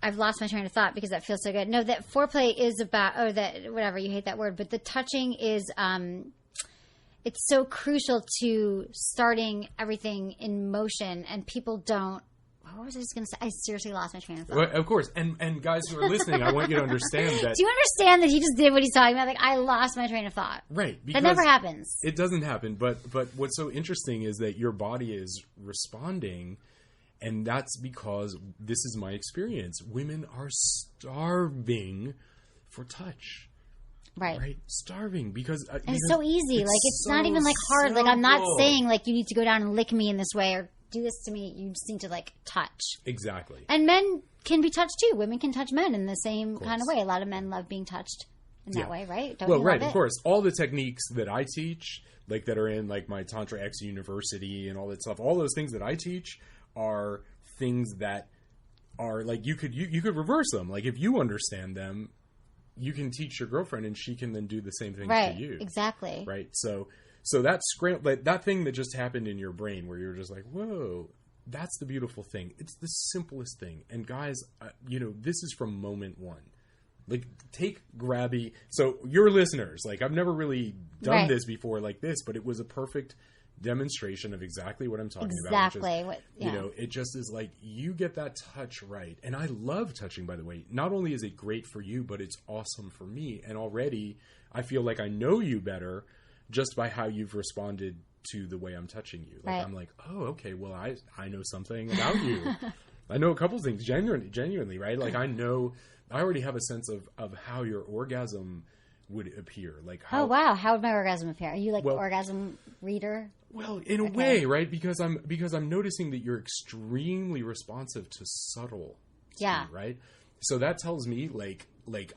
I've lost my train of thought because that feels so good. No, that foreplay is about, or that whatever, you hate that word, but the touching is, it's so crucial to starting everything in motion, and people don't. What was I just going to say? I seriously lost my train of thought. Well, of course, and guys who are listening, I want you to understand that. Do you understand that he just did what he's talking about? Like, I lost my train of thought. Right. That never happens. It doesn't happen. But what's so interesting is that your body is responding, and that's because this is my experience. Women are starving for touch. Right. Starving because And it's so easy. Like, it's not so even like hard. Like, I'm not simple. saying like you need to go down and lick me in this way or do this to me. You just need to like touch. Exactly. And men can be touched too. Women can touch men in the same Of kind of course. way. A lot of men love being touched in that Yeah. way, right? Don't Well, you right, love of it? course. All the techniques that I teach, like that are in like my Tantra X University and all that stuff, all those things that I teach are things that are like you could reverse them. Like if you understand them, you can teach your girlfriend and she can then do the same thing Right. to you. Exactly. Right. So that thing that just happened in your brain where you're just like, whoa, that's the beautiful thing. It's the simplest thing. And guys, this is from moment one. Like, take grabby. So your listeners, like, I've never really done Right. this before like this, but it was a perfect demonstration of exactly what I'm talking Exactly. about. Which is, it just is like, you get that touch right. And I love touching, by the way. Not only is it great for you, but it's awesome for me. And already I feel like I know you better just by how you've responded to the way I'm touching you. Like, Right. I'm like, oh, okay, well, I know something about you. I know a couple things genuinely, right? Like, I already have a sense of how your orgasm would appear. Like, how, Oh wow! How would my orgasm appear? Are you like Well- the orgasm reader? well, in a way, right? Because I'm noticing that you're extremely responsive to subtle, Yeah. right? So that tells me like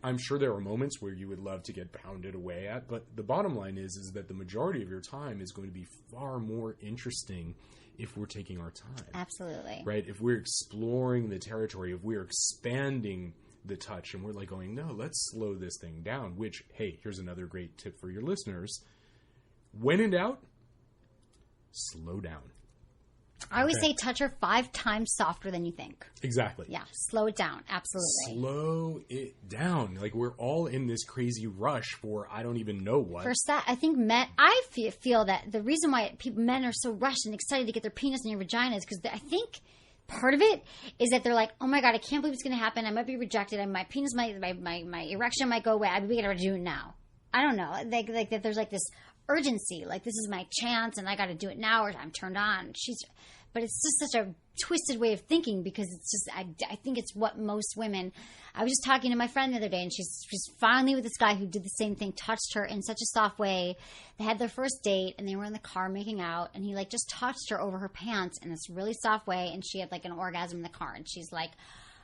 I'm sure there are moments where you would love to get pounded away at, but the bottom line is that the majority of your time is going to be far more interesting if we're taking our time. Absolutely. Right? If we're exploring the territory, if we're expanding the touch and we're like going, no, let's slow this thing down, which, hey, here's another great tip for your listeners. When in doubt, slow down. I always Okay. say touch her 5 times softer than you think. Exactly. Yeah, slow it down. Absolutely. Slow it down. Like, we're all in this crazy rush for I don't even know what. First, that I think men. I feel that the reason why men are so rushed and excited to get their penis in your vagina is because I think part of it is that they're like, oh my god, I can't believe it's going to happen. I might be rejected. And my penis, my erection might go away. We got to do it now. I don't know. Like that. There's like this urgency. Like, this is my chance, and I got to do it now, or I'm turned on. But it's just such a twisted way of thinking because it's just, I think it's what most women, I was just talking to my friend the other day and she's finally with this guy who did the same thing, touched her in such a soft way. They had their first date and they were in the car making out and he like just touched her over her pants in this really soft way and she had like an orgasm in the car and she's like,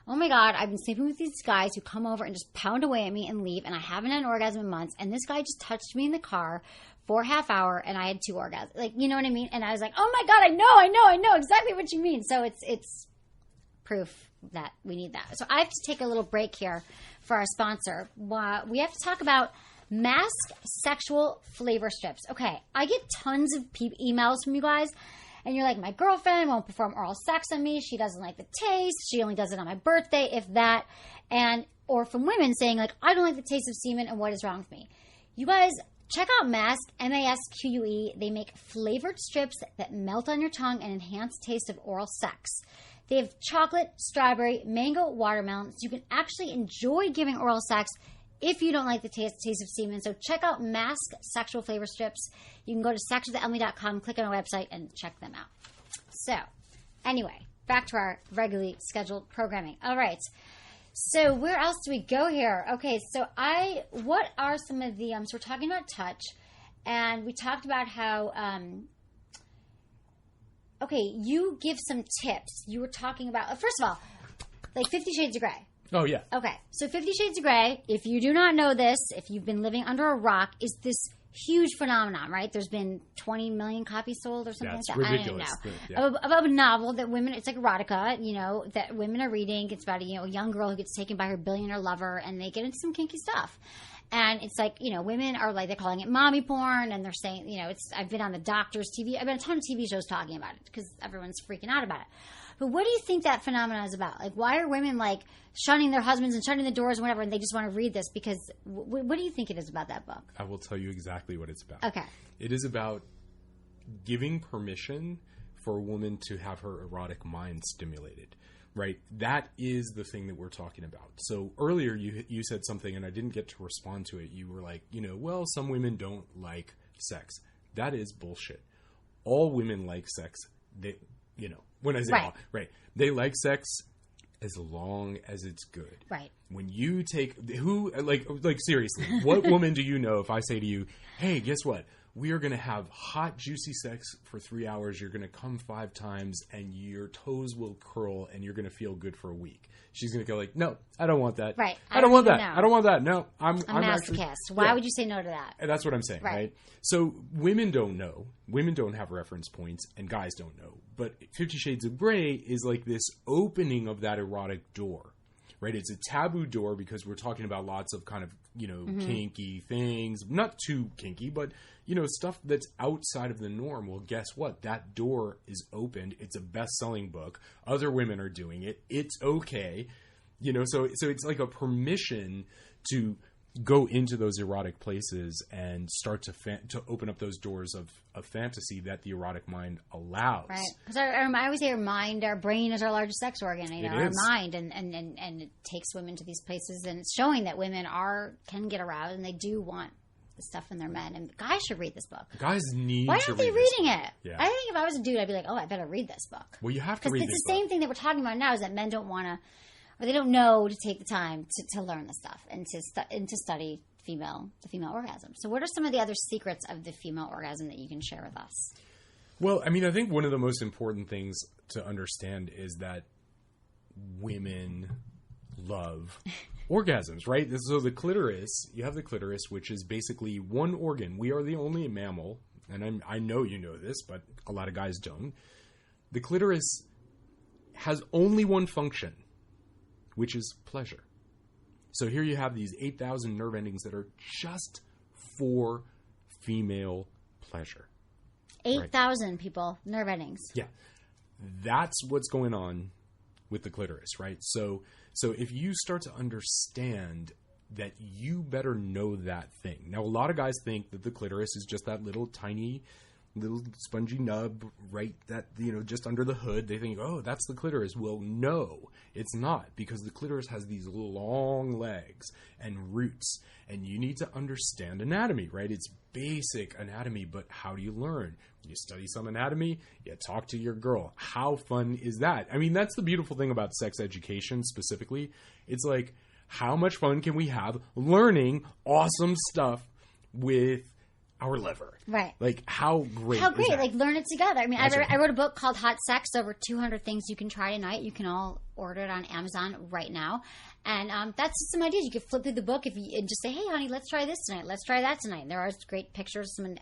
oh my god, I've been sleeping with these guys who come over and just pound away at me and leave and I haven't had an orgasm in months and this guy just touched me in the car for a half hour and I had 2 orgasms. Like, you know what I mean? And I was like, oh my god, I know exactly what you mean. So it's proof that we need that. So I have to take a little break here for our sponsor. We have to talk about mask sexual flavor strips. Okay, I get tons of emails from you guys and you're like, my girlfriend won't perform oral sex on me. She doesn't like the taste. She only does it on my birthday, if that. Or from women saying like, I don't like the taste of semen and what is wrong with me? You guys, check out Mask, M-A-S-Q-U-E. They make flavored strips that melt on your tongue and enhance taste of oral sex. They have chocolate, strawberry, mango, watermelon. So you can actually enjoy giving oral sex if you don't like the taste of semen. So check out Mask Sexual Flavor Strips. You can go to sexwithemily.com, click on our website, and check them out. So, anyway, back to our regularly scheduled programming. All right. So where else do we go here? Okay, so what are some of the, so we're talking about touch, and we talked about how okay, you give some tips. You were talking about, first of all, like 50 Shades of Grey. Oh, yeah. Okay, so 50 Shades of Grey, if you do not know this, if you've been living under a rock, is this huge phenomenon, right? There's been 20 million copies sold or something like that. Ridiculous. I don't know. Of a novel that women, it's like erotica, that women are reading. It's about a young girl who gets taken by her billionaire lover, and they get into some kinky stuff. And it's like, women are like, they're calling it mommy porn, and they're saying, I've been on the Doctor's TV, I've been on a ton of TV shows talking about it because everyone's freaking out about it. But what do you think that phenomenon is about? Like, why are women like shunning their husbands and shutting the doors and whatever, and they just want to read this? Because what do you think it is about that book? I will tell you exactly what it's about. Okay. It is about giving permission for a woman to have her erotic mind stimulated, right? That is the thing that we're talking about. So earlier you said something and I didn't get to respond to it. You were like, well, some women don't like sex. That is bullshit. All women like sex. When I say all, right, they like sex as long as it's good. Right. When you take seriously, what woman do you know if I say to you, hey, guess what? We are going to have hot, juicy sex for 3 hours. You're going to come 5 times and your toes will curl and you're going to feel good for a week. She's going to go like, no, I don't want that. Right. I don't want that. I don't want that. No, I'm masochist. Why would you say no to that? And that's what I'm saying, right? So women don't know. Women don't have reference points and guys don't know. But 50 Shades of Grey is like this opening of that erotic door. Right, it's a taboo door because we're talking about lots of kind of, kinky things. Not too kinky, but, stuff that's outside of the norm. Well, guess what? That door is opened. It's a best-selling book. Other women are doing it. It's okay. So it's like a permission to go into those erotic places and start to open up those doors of fantasy that the erotic mind allows. Right. Because I always say our brain is our largest sex organ, our mind, and it takes women to these places, and it's showing that women can get aroused and they do want the stuff in their men. And guys should read this book. Guys need Why to aren't they reading it? Yeah. I think if I was a dude, I'd be like, oh, I better read this book. Well, you have to read this book. Because it's the same thing that we're talking about now is that men don't want to, or they don't know to take the time to learn the stuff and to study the female orgasm. So what are some of the other secrets of the female orgasm that you can share with us? Well, I mean, I think one of the most important things to understand is that women love orgasms, right? So the clitoris, you have the clitoris, which is basically one organ. We are the only mammal, and I know you know this, but a lot of guys don't. The clitoris has only one function, which is pleasure. So here you have these 8,000 nerve endings that are just for female pleasure. 8,000 people, nerve endings. Yeah. That's what's going on with the clitoris, right? So if you start to understand that, you better know that thing. Now, a lot of guys think that the clitoris is just that little tiny little spongy nub right that, just under the hood. They think, oh, that's the clitoris. Well, no, it's not, because the clitoris has these long legs and roots, and you need to understand anatomy, right? It's basic anatomy, but how do you learn? You study some anatomy, you talk to your girl. How fun is that? I mean, that's the beautiful thing about sex education specifically. It's like, how much fun can we have learning awesome stuff with our liver? Right. Like, how great How great. is that? Like, learn it together. I mean, I wrote a book called Hot Sex, over 200 things you can try tonight. You can all order it on Amazon right now. And that's just some ideas. You could flip through the book and just say, hey, honey, let's try this tonight. Let's try that tonight. And there are great pictures, some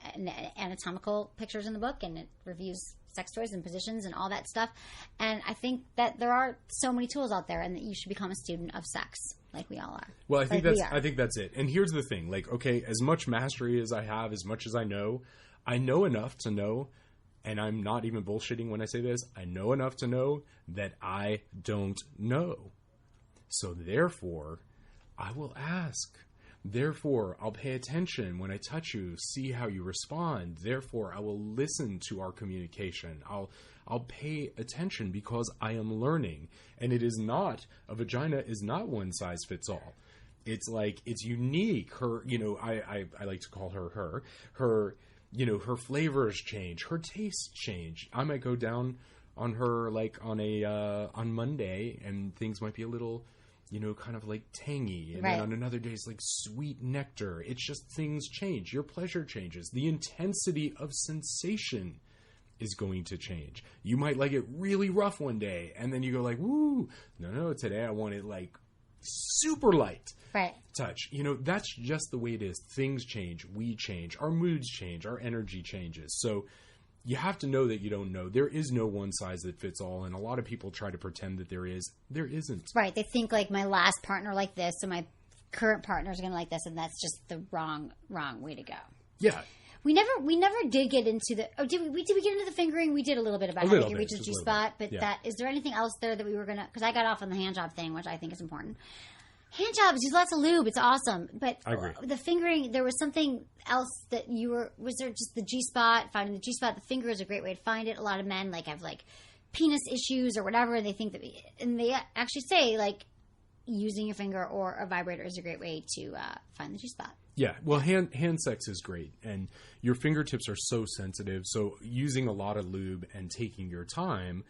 anatomical pictures in the book, and it reviews sex toys and positions and all that stuff. And I think that there are so many tools out there, and that you should become a student of sex, like we all are. Well, I think that's it. And here's the thing. Like, okay, as much mastery as I have, as much as I know enough to know, and I'm not even bullshitting when I say this, I know enough to know that I don't know. So therefore, I will ask. Therefore, I'll pay attention when I touch you, see how you respond. Therefore, I will listen to our communication. I'll pay attention because I am learning. And it is not, a vagina is not one size fits all. It's like, it's unique. Her, I like to call her, her flavors change, her tastes change. I might go down on her like on Monday, and things might be a little, kind of like tangy. And then on another day, it's like sweet nectar. It's just, things change. Your pleasure changes. The intensity of sensation is going to change. You might like it really rough one day, and then you go like, woo, no, today I want it like super light. Right. Touch. You know, that's just the way it is. Things change. We change. Our moods change. Our energy changes. So you have to know that you don't know. There is no one size that fits all, and a lot of people try to pretend that there is. There isn't. Right. They think like my last partner like this, so my current partner is going to like this, and that's just the wrong way to go. Yeah. We never did get into the. Oh, did we get into the fingering? We did a little bit about how we can reach the G spot, but is there anything else there that we were gonna? Because I got off on the hand job thing, which I think is important. Hand jobs, use lots of lube. It's awesome. But I agree. The fingering, there was something else that you were. Was there just the G spot? Finding the G spot, the finger is a great way to find it. A lot of men like have like penis issues or whatever, and they think that, and they actually say like using your finger or a vibrator is a great way to find the G spot. Yeah, well, hand sex is great, and your fingertips are so sensitive. So using a lot of lube and taking your time,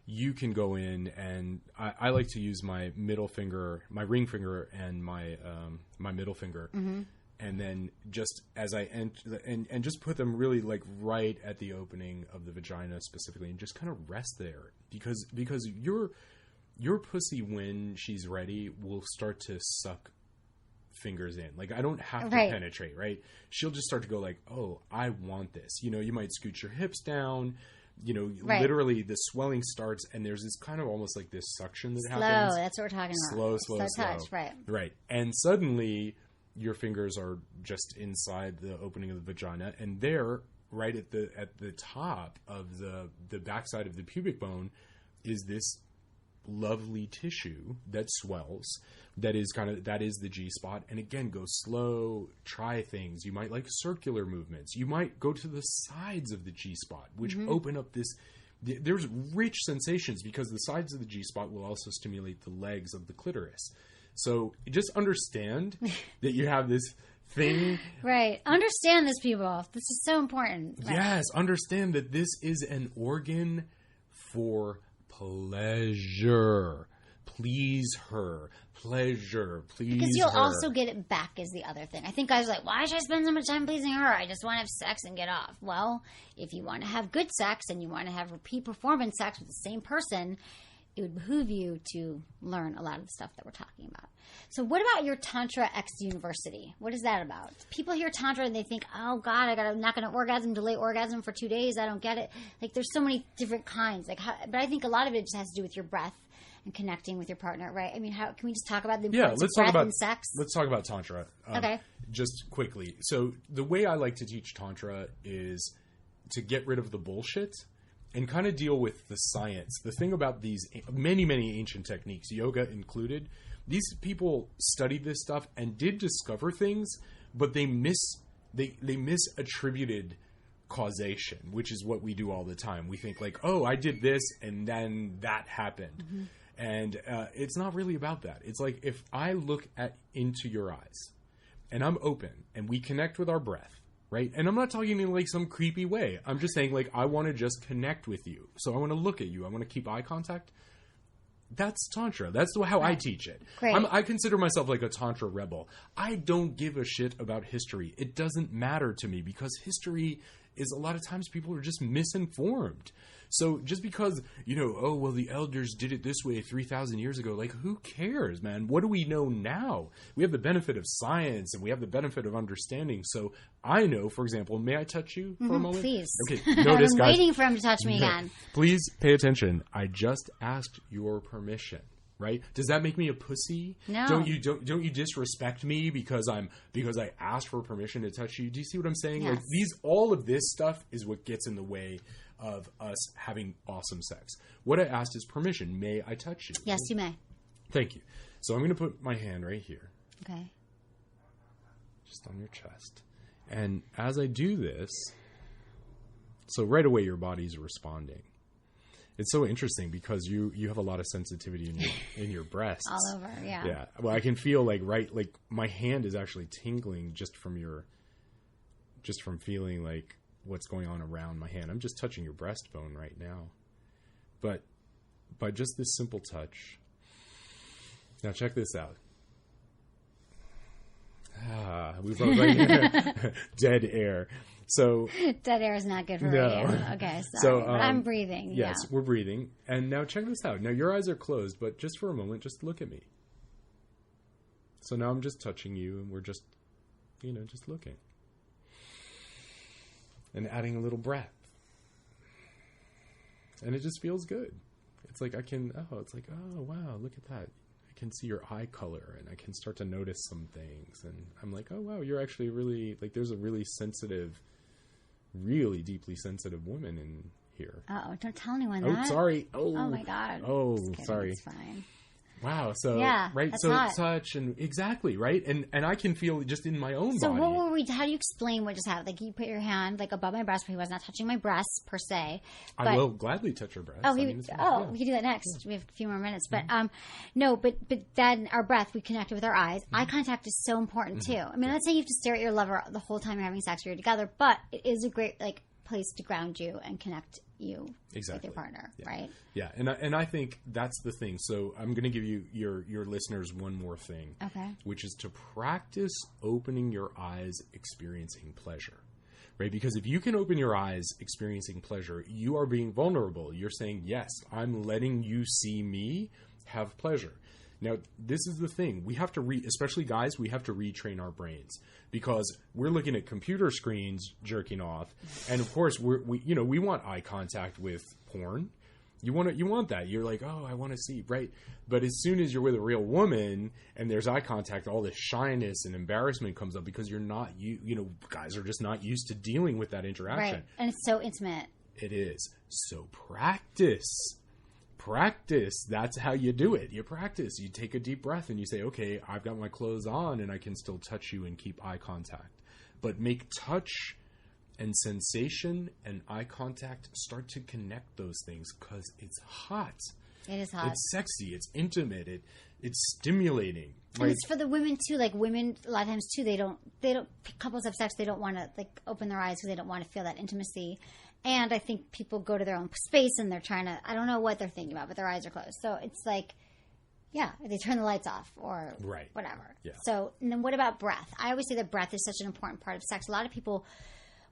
you can go in, and I like to use my middle finger, my ring finger, and my middle finger, and then just as I enter, and just put them really like right at the opening of the vagina specifically, and just kind of rest there because your pussy, when she's ready, will start to suck fingers in. Like, I don't have to penetrate, right? She'll just start to go like, oh, I want this. You know, you might scoot your hips down, you know, literally the swelling starts, and there's this kind of almost like this suction that happens. Slow, that's what we're talking about. Slow touch, right. Right. And suddenly your fingers are just inside the opening of the vagina, and there, right at the top of the backside of the pubic bone is this lovely tissue that swells, that is the G spot. And again, go slow, try things. You might like circular movements. You might go to the sides of the G spot, which open up there's rich sensations, because the sides of the G spot will also stimulate the legs of the clitoris. So just understand that you have this thing. Right. Understand this, people. This is so important. Yes. Understand that this is an organ for pleasure. Please her. Pleasure. Please her. Because you'll also get it back is the other thing. I think guys are like, why should I spend so much time pleasing her? I just want to have sex and get off. Well, if you want to have good sex and you want to have repeat performance sex with the same person, it would behoove you to learn a lot of the stuff that we're talking about. So what about your Tantra X University? What is that about? People hear Tantra and they think, oh, God, I'm not going to orgasm, delay orgasm for 2 days. I don't get it. Like, there's so many different kinds. But I think a lot of it just has to do with your breath and connecting with your partner, right? I mean, can we just talk about the importance of breath and sex? Let's talk about Tantra. Okay. Just quickly. So the way I like to teach Tantra is to get rid of the bullshit and kind of deal with the science. The thing about these many, many ancient techniques, yoga included, these people studied this stuff and did discover things, but they misattributed causation, which is what we do all the time. We think like, oh, I did this and then that happened. Mm-hmm. And it's not really about that. It's like, if I look into your eyes and I'm open and we connect with our breath, right? And I'm not talking in like some creepy way. I'm just saying like, I want to just connect with you. So I want to look at you. I want to keep eye contact. That's Tantra. That's how I teach it. Great. I consider myself like a Tantra rebel. I don't give a shit about history. It doesn't matter to me, because history is, a lot of times people are just misinformed. So just because, oh, well, the elders did it this way 3,000 years ago, like, who cares, man? What do we know now? We have the benefit of science and we have the benefit of understanding. So I know, for example, may I touch you for a moment? Please. Okay, notice, I'm guys. waiting for him to touch me again. Please pay attention. I just asked your permission. Right? Does that make me a pussy? No. Don't you disrespect me because I asked for permission to touch you? Do you see what I'm saying? Yes. Like, all of this stuff is what gets in the way of us having awesome sex. What I asked is permission. May I touch you? Yes, you may. Thank you. So I'm going to put my hand right here. Okay. Just on your chest. And as I do this, so right away your body's responding. It's so interesting because you have a lot of sensitivity in your breasts. All over, yeah. Yeah. Well, I can feel like my hand is actually tingling just from feeling like what's going on around my hand. I'm just touching your breastbone right now. But by just this simple touch. Now check this out. We both right here. Dead air. So dead air is not good for No. radio. Okay, sorry. So, but I'm breathing. yes, Yeah. we're breathing. And now check this out. Now your eyes are closed, but just for a moment, just look at me. So now I'm just touching you, and we're just, just looking. And adding a little breath. And it just feels good. It's like oh, wow, look at that. I can see your eye color, and I can start to notice some things. And I'm like, oh, wow, you're actually really, there's a really sensitive, really deeply sensitive woman in here. Uh-oh, don't tell anyone Oh, that. sorry. Oh, my God. Oh, Just kidding, sorry. It's fine. Wow. So, Yeah, right. that's So hot. touch and exactly. Right. And I can feel it just in my own So body. what were we, how do you explain what just happened? Like you put your hand like above my breast, but he was not touching my breasts per se. But, I will gladly touch your breast. Oh, it's fine. we Yeah. can do that next. We have a few more minutes, but no, but then our breath, we connected with our eyes. Eye contact is so important too. I mean, I'm not saying you have to stare at your lover the whole time you're having sex or you're together, but it is a great place to ground you and connect you with your partner, right? Yeah, and I think that's the thing. So I'm going to give you your listeners one more thing, Okay. which is to practice opening your eyes, experiencing pleasure, right? Because if you can open your eyes, experiencing pleasure, you are being vulnerable. You're saying, yes, I'm letting you see me have pleasure. Now, this is the thing. We have to especially guys, we have to retrain our brains because we're looking at computer screens jerking off. And of course, we want eye contact with porn. You want that. You're like, oh, I want to see, right? But as soon as you're with a real woman and there's eye contact, all this shyness and embarrassment comes up because you're not, guys are just not used to dealing with that interaction. Right. And it's so intimate. It is. So practice. That's how you do it. You practice. You take a deep breath and you say, okay, I've got my clothes on and I can still touch you and keep eye contact. But make touch and sensation and eye contact start to connect those things because it's hot. It is hot. It's sexy. It's intimate. It's stimulating. And it's for the women too. Like women, a lot of times too, they don't. Couples have sex. They don't want to open their eyes because they don't want to feel that intimacy. And I think people go to their own space and they're trying to. I don't know what they're thinking about, but their eyes are closed. So it's like, yeah, they turn the lights off or whatever. Yeah. So and then what about breath? I always say that breath is such an important part of sex. A lot of people,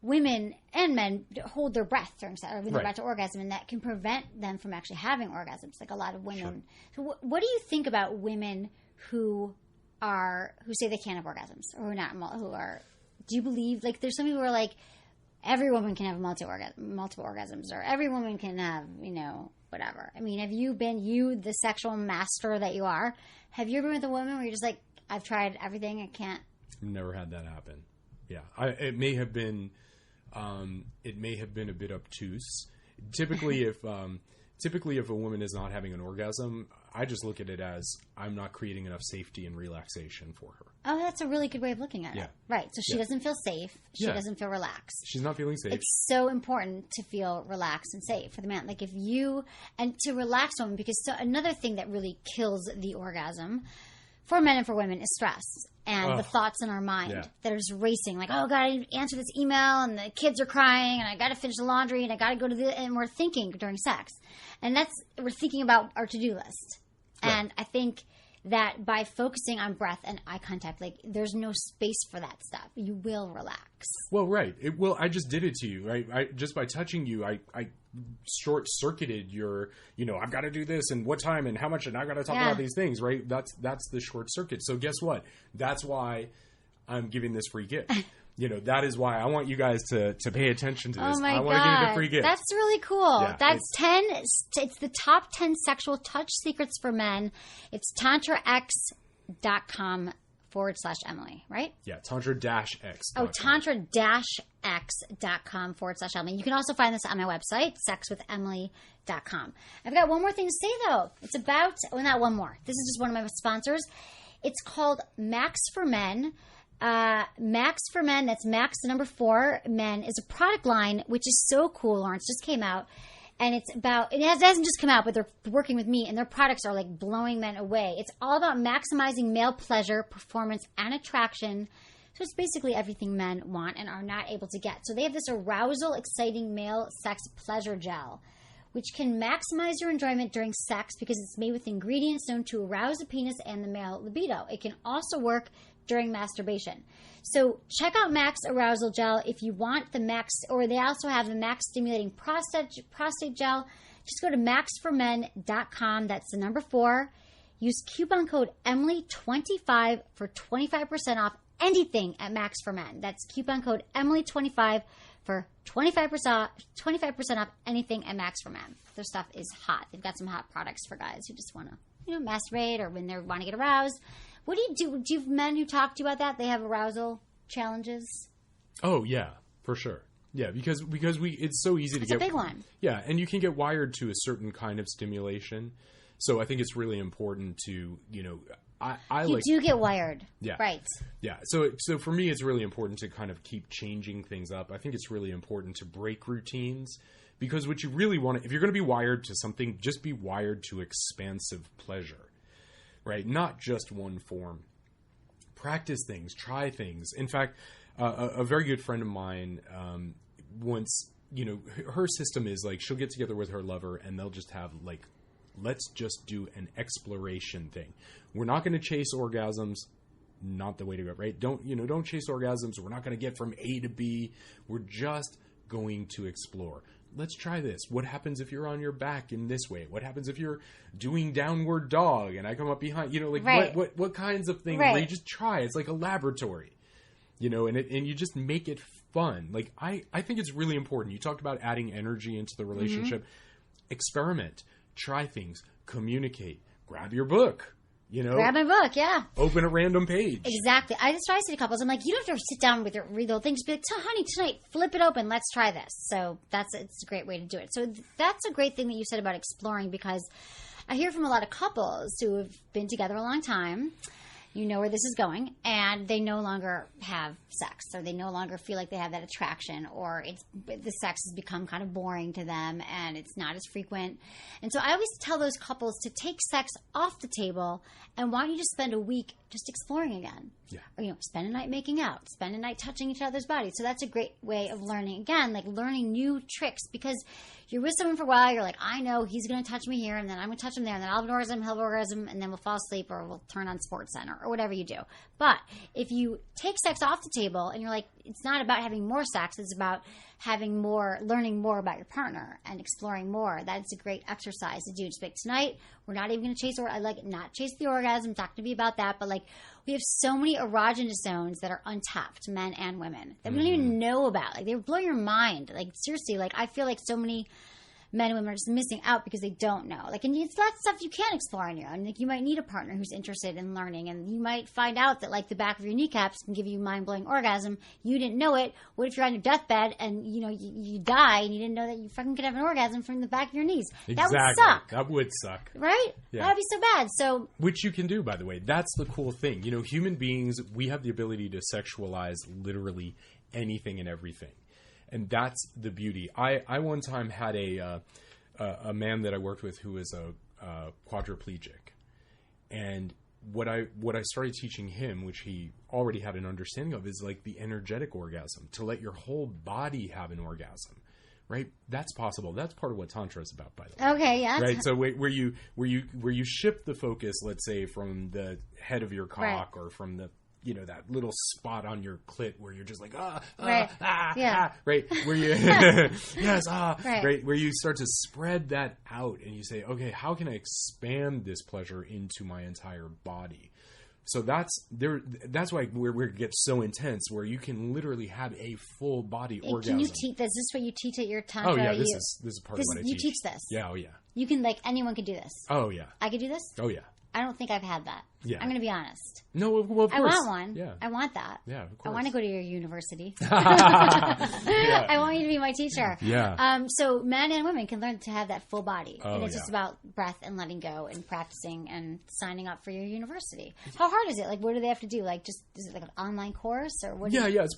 women and men, hold their breath during sex or when they're about to orgasm, and that can prevent them from actually having orgasms. Like a lot of women. Sure. So what do you think about women who say they can't have orgasms or do you believe there's some people who are like every woman can have multiple orgasms or every woman can have whatever. I mean, have you been the sexual master that you are, have you ever been with a woman where you're just like, I've tried everything, I can't? I've never had that happen. Yeah, it may have been a bit obtuse. Typically if a woman is not having an orgasm, I just look at it as I'm not creating enough safety and relaxation for her. Oh, that's a really good way of looking at it. Right. So she doesn't feel safe. She doesn't feel relaxed. She's not feeling safe. It's so important to feel relaxed and safe for the man. Like and to relax women, because another thing that really kills the orgasm for men and for women is stress. And the thoughts in our mind that are just racing. Like, oh, God, I need to answer this email, and the kids are crying, and I got to finish the laundry, and I got to go to and we're thinking during sex. And we're thinking about our to-do list. Right. And I think that by focusing on breath and eye contact, there's no space for that stuff. You will relax. Well, right. I just did it to you, right? Just by touching you, I short-circuited your, I've got to do this and what time and how much and I've got to talk about these things, right? That's the short circuit. So guess what? That's why I'm giving this free gift. That is why I want you guys to pay attention to this. Oh my I want to give you the free gift. That's really cool. Yeah, That's 10. It's the top 10 sexual touch secrets for men. It's tantrax.com/Emily, right? Yeah, tantra-x. Oh, tantra-x.com/Emily. You can also find this on my website, sexwithemily.com. I've got one more thing to say, though. It's about, not one more. This is just one of my sponsors. It's called Max for Men. Max for Men, that's Max, the number 4, Men, is a product line, which is so cool. Lawrence just came out. And it hasn't just come out, but they're working with me, and their products are blowing men away. It's all about maximizing male pleasure, performance, and attraction. So it's basically everything men want and are not able to get. So they have this arousal, exciting male sex pleasure gel, which can maximize your enjoyment during sex because it's made with ingredients known to arouse the penis and the male libido. It can also work during masturbation. So check out Max Arousal Gel if you want the Max, or they also have the Max Stimulating Prostate Gel. Just go to maxformen.com. That's the number 4. Use coupon code Emily25 for 25% off anything at Max for Men. That's coupon code Emily25 for 25% off anything at Max for Men. Their stuff is hot. They've got some hot products for guys who just want to, masturbate or when they want to get aroused. What do you do? Do you have men who talk to you about that? They have arousal challenges? Oh, yeah, for sure. Yeah, because it's so easy to get... It's a big one. Yeah, and you can get wired to a certain kind of stimulation. So I think it's really important to, You do get wired. Yeah. Right. Yeah. So for me, it's really important to kind of keep changing things up. I think it's really important to break routines, because what you really want to, if you're going to be wired to something, just be wired to expansive pleasure, right? Not just one form. Practice things, try things. In fact, a very good friend of mine, once, her system is like, she'll get together with her lover and they'll just have like, let's just do an exploration thing. We're not going to chase orgasms. Not the way to go, right? Don't chase orgasms. We're not going to get from A to B. We're just going to explore. Let's try this. What happens if you're on your back in this way? What happens if you're doing downward dog and I come up behind? Right. What kinds of things? Right. Where you just try. It's like a laboratory, and you just make it fun. Like I think it's really important. You talked about adding energy into the relationship. Mm-hmm. Experiment. Try things, communicate, grab your book, Grab my book, yeah. Open a random page. Exactly. I just try to say to couples, I'm like, you don't have to sit down with your read the whole thing. Just be like, honey, tonight, flip it open. Let's try this. So it's a great way to do it. So that's a great thing that you said about exploring, because I hear from a lot of couples who have been together a long time. You know where this is going, and they no longer have sex, or they no longer feel like they have that attraction, or the sex has become kind of boring to them, and it's not as frequent. And so I always tell those couples to take sex off the table, and why don't you just spend a week just exploring again? Yeah. Or, spend a night making out, spend a night touching each other's bodies. So that's a great way of learning, again, like learning new tricks, because you're with someone for a while, you're like, I know he's going to touch me here, and then I'm going to touch him there, and then I'll have an orgasm, he'll have an orgasm, and then we'll fall asleep, or we'll turn on Sports Center, or whatever you do. But if you take sex off the table and you're like, it's not about having more sex, it's about learning more about your partner and exploring more. That's a great exercise to do. Just like, tonight, we're not even going to chase, I like not chase the orgasm. It's not going to be about that, but like, we have so many erogenous zones that are untapped, men and women, that we don't even know about. Like, they blow your mind. Like, seriously, like, I feel like so many men and women are just missing out because they don't know. Like, and it's that stuff you can explore on your own. Like, you might need a partner who's interested in learning, and you might find out that, like, the back of your kneecaps can give you mind-blowing orgasm. You didn't know it. What if you're on your deathbed and, you die and you didn't know that you fucking could have an orgasm from the back of your knees? Exactly. That would suck. That would suck. Right? Yeah. That would be so bad. So, which you can do, by the way. That's the cool thing. Human beings, we have the ability to sexualize literally anything and everything. And that's the beauty. I one time had a man that I worked with who was a quadriplegic, and what I started teaching him, which he already had an understanding of, is like the energetic orgasm, to let your whole body have an orgasm, right? That's possible. That's part of what Tantra is about, by the way. Okay, yeah. Right. So where you shift the focus, let's say, from the head of your cock, or from the that little spot on your clit where you're just like, right, where you, yes, right, where you start to spread that out and you say, okay, how can I expand this pleasure into my entire body? So that's why where it gets so intense, where you can literally have a full body orgasm. Can you teach this? Is this what you teach at your Tantra? Oh yeah, this is part of what I teach. You teach this? Yeah, oh yeah. You can, like, anyone can do this? Oh yeah. I could do this? Oh yeah. I don't think I've had that. Yeah. I'm going to be honest. No, well, of course. I want one. Yeah. I want that. Yeah, of course. I want to go to your university. I want you to be my teacher. Yeah. So men and women can learn to have that full body. And it's just about breath and letting go and practicing and signing up for your university. How hard is it? Like, what do they have to do? Like, is it like an online course or what? Yeah. It's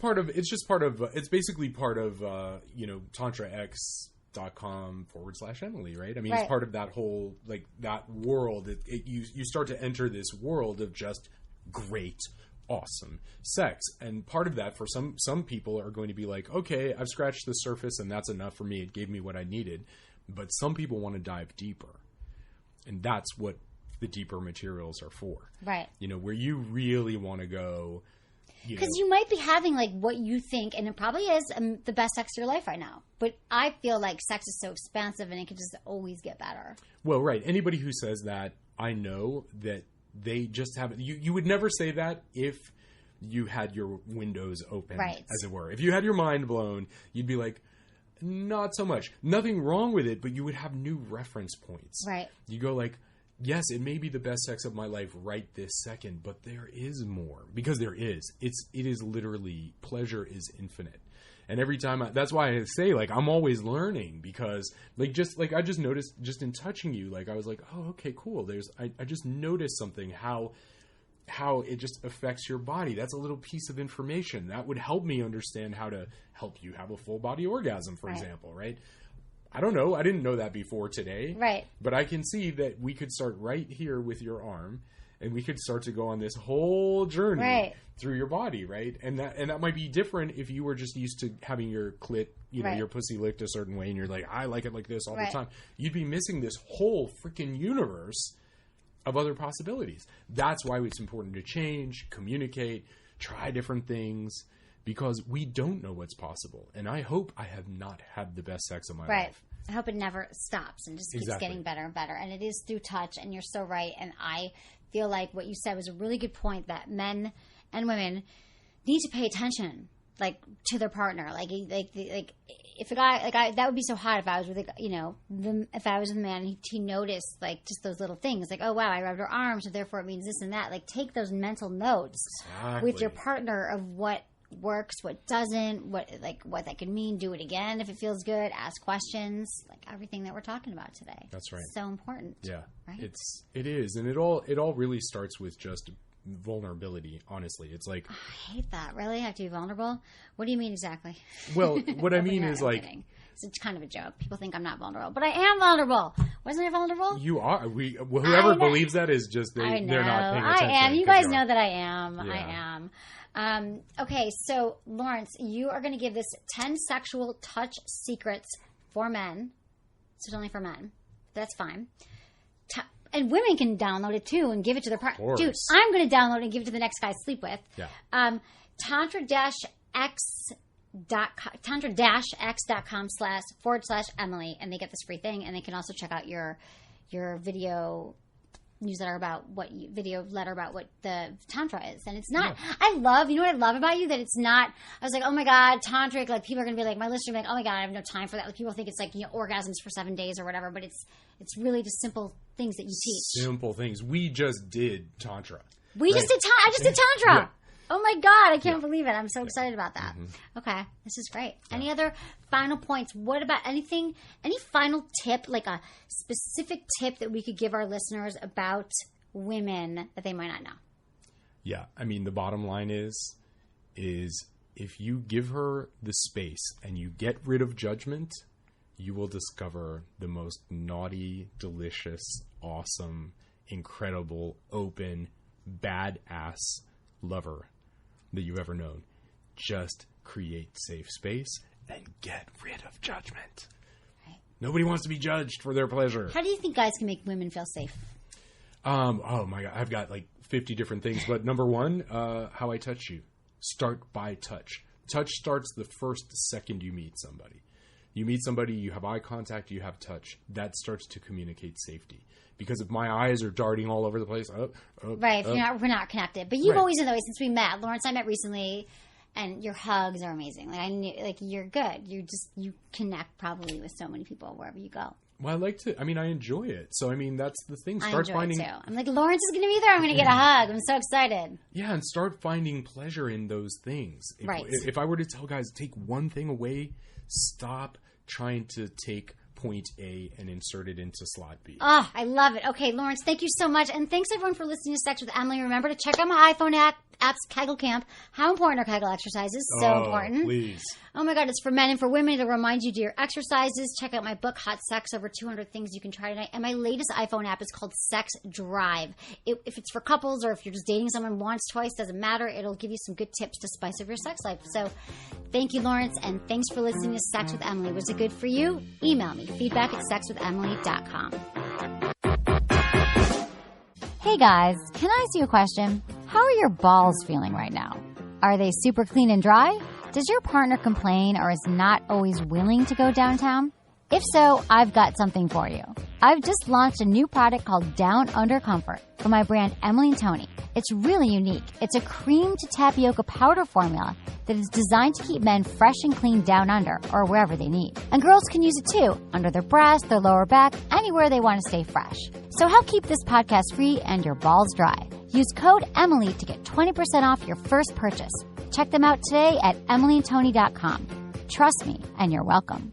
basically part of, TantraX.com/Emily, right? I mean, It's part of that whole, like, that world. You start to enter this world of just great, awesome sex. And part of that, for some people, are going to be like, okay, I've scratched the surface and that's enough for me. It gave me what I needed. But some people want to dive deeper. And that's what the deeper materials are for. Right. Where you really want to go. Because you might be having like what you think, and it probably is the best sex of your life right now. But I feel like sex is so expansive and it can just always get better. Well, right. Anybody who says that, I know that they just haven't. You would never say that if you had your windows open, right, as it were. If you had your mind blown, you'd be like, not so much. Nothing wrong with it, but you would have new reference points. Right. You go like, yes, it may be the best sex of my life right this second, but there is more. Because there is. It is literally, pleasure is infinite. And every time, that's why I say, like, I'm always learning, because, I just noticed, just in touching you, like, I was like, oh, okay, cool. I just noticed something, how it just affects your body. That's a little piece of information. That would help me understand how to help you have a full body orgasm, for example, right? I don't know. I didn't know that before today. Right. But I can see that we could start right here with your arm, and we could start to go on this whole journey through your body, right? And that might be different if you were just used to having your clit, your pussy licked a certain way, and you're like, I like it like this all the time. You'd be missing this whole freaking universe of other possibilities. That's why it's important to change, communicate, try different things, because we don't know what's possible. And I hope I have not had the best sex of my life. I hope it never stops and just keeps getting better and better. And it is through touch, and you're so right. And I feel like what you said was a really good point, that men and women need to pay attention, like, to their partner. Like if a guy, that would be so hot if I was with if I was with a man and he noticed, like, just those little things, like, oh wow, I rubbed her arm, so therefore it means this and that. Like, take those mental notes with your partner of what works, what doesn't, what that could mean. Do it again if it feels good. Ask questions, like everything that we're talking about today. That's right. So important. Yeah, right. It is, and it all really starts with just vulnerability. Honestly, it's like, I hate that. Really, I have to be vulnerable? What do you mean exactly? Well, what I mean is, like, it's kind of a joke. People think I'm not vulnerable, but I am vulnerable. Wasn't I vulnerable? You are. Whoever believes that is just they're not paying attention. I am. You guys know that I am. Yeah. I am. Okay, so Lawrence, you are going to give this 10 sexual touch secrets for men. So it's only for men. That's fine. And women can download it too and give it to their partner. Dude, I'm going to download it and give it to the next guy I sleep with. Yeah. tantra-x.com//Emily, and they get this free thing, and they can also check out your video newsletter about video letter about what the tantra is. And it's not, you know what I love about you? That it's not, I was like, oh my God, tantric, like people are going to be like, my listeners are like, oh my God, I have no time for that. Like, people think it's like, orgasms for 7 days or whatever, but it's really just simple things that you teach. Simple things. We just did tantra. I just did tantra. Yeah. Oh my God, I can't believe it. I'm so excited about that. Mm-hmm. Okay, this is great. Yeah. Any other final points? What about any final tip, like a specific tip that we could give our listeners about women that they might not know? Yeah, I mean, the bottom line is if you give her the space and you get rid of judgment, you will discover the most naughty, delicious, awesome, incredible, open, badass lover that you've ever known. Just create safe space and get rid of judgment. Right. Nobody wants to be judged for their pleasure. How do you think guys can make women feel safe? Oh my God, I've got like 50 different things. But number one, how I touch you. Start by touch. Touch starts the first second you meet somebody. You meet somebody, you have eye contact, you have touch. That starts to communicate safety. Because if my eyes are darting all over the place, right? We're not connected. But you've always been that way since we met. Lawrence, I met recently, and your hugs are amazing. Like, I knew, like, you're good. You connect probably with so many people wherever you go. Well, I enjoy it. So, that's the thing. I enjoy it too. I'm like, Lawrence is going to be there. I'm going to get a hug. I'm so excited. Yeah, and start finding pleasure in those things. If I were to tell guys, take one thing away, stop trying to take point A and insert it into slot B. Oh, I love it. Okay, Lawrence, thank you so much. And thanks everyone for listening to Sex with Emily. Remember to check out my iPhone apps, Kegel Camp. How important are Kegel exercises? So important. Please. Oh my God, it's for men and for women. It'll remind you to do your exercises. Check out my book, Hot Sex, over 200 things you can try tonight. And my latest iPhone app is called Sex Drive. If it's for couples or if you're just dating someone once, twice, doesn't matter. It'll give you some good tips to spice up your sex life. So thank you, Lawrence, and thanks for listening to Sex with Emily. Was it good for you? Email me, feedback@sexwithemily.com. Hey guys, can I ask you a question? How are your balls feeling right now? Are they super clean and dry? Does your partner complain or is not always willing to go downtown? If so, I've got something for you. I've just launched a new product called Down Under Comfort for my brand Emily & Tony. It's really unique. It's a cream to tapioca powder formula that is designed to keep men fresh and clean down under or wherever they need. And girls can use it too, under their breasts, their lower back, anywhere they want to stay fresh. So help keep this podcast free and your balls dry. Use code Emily to get 20% off your first purchase. Check them out today at emilyandtony.com. Trust me, and you're welcome.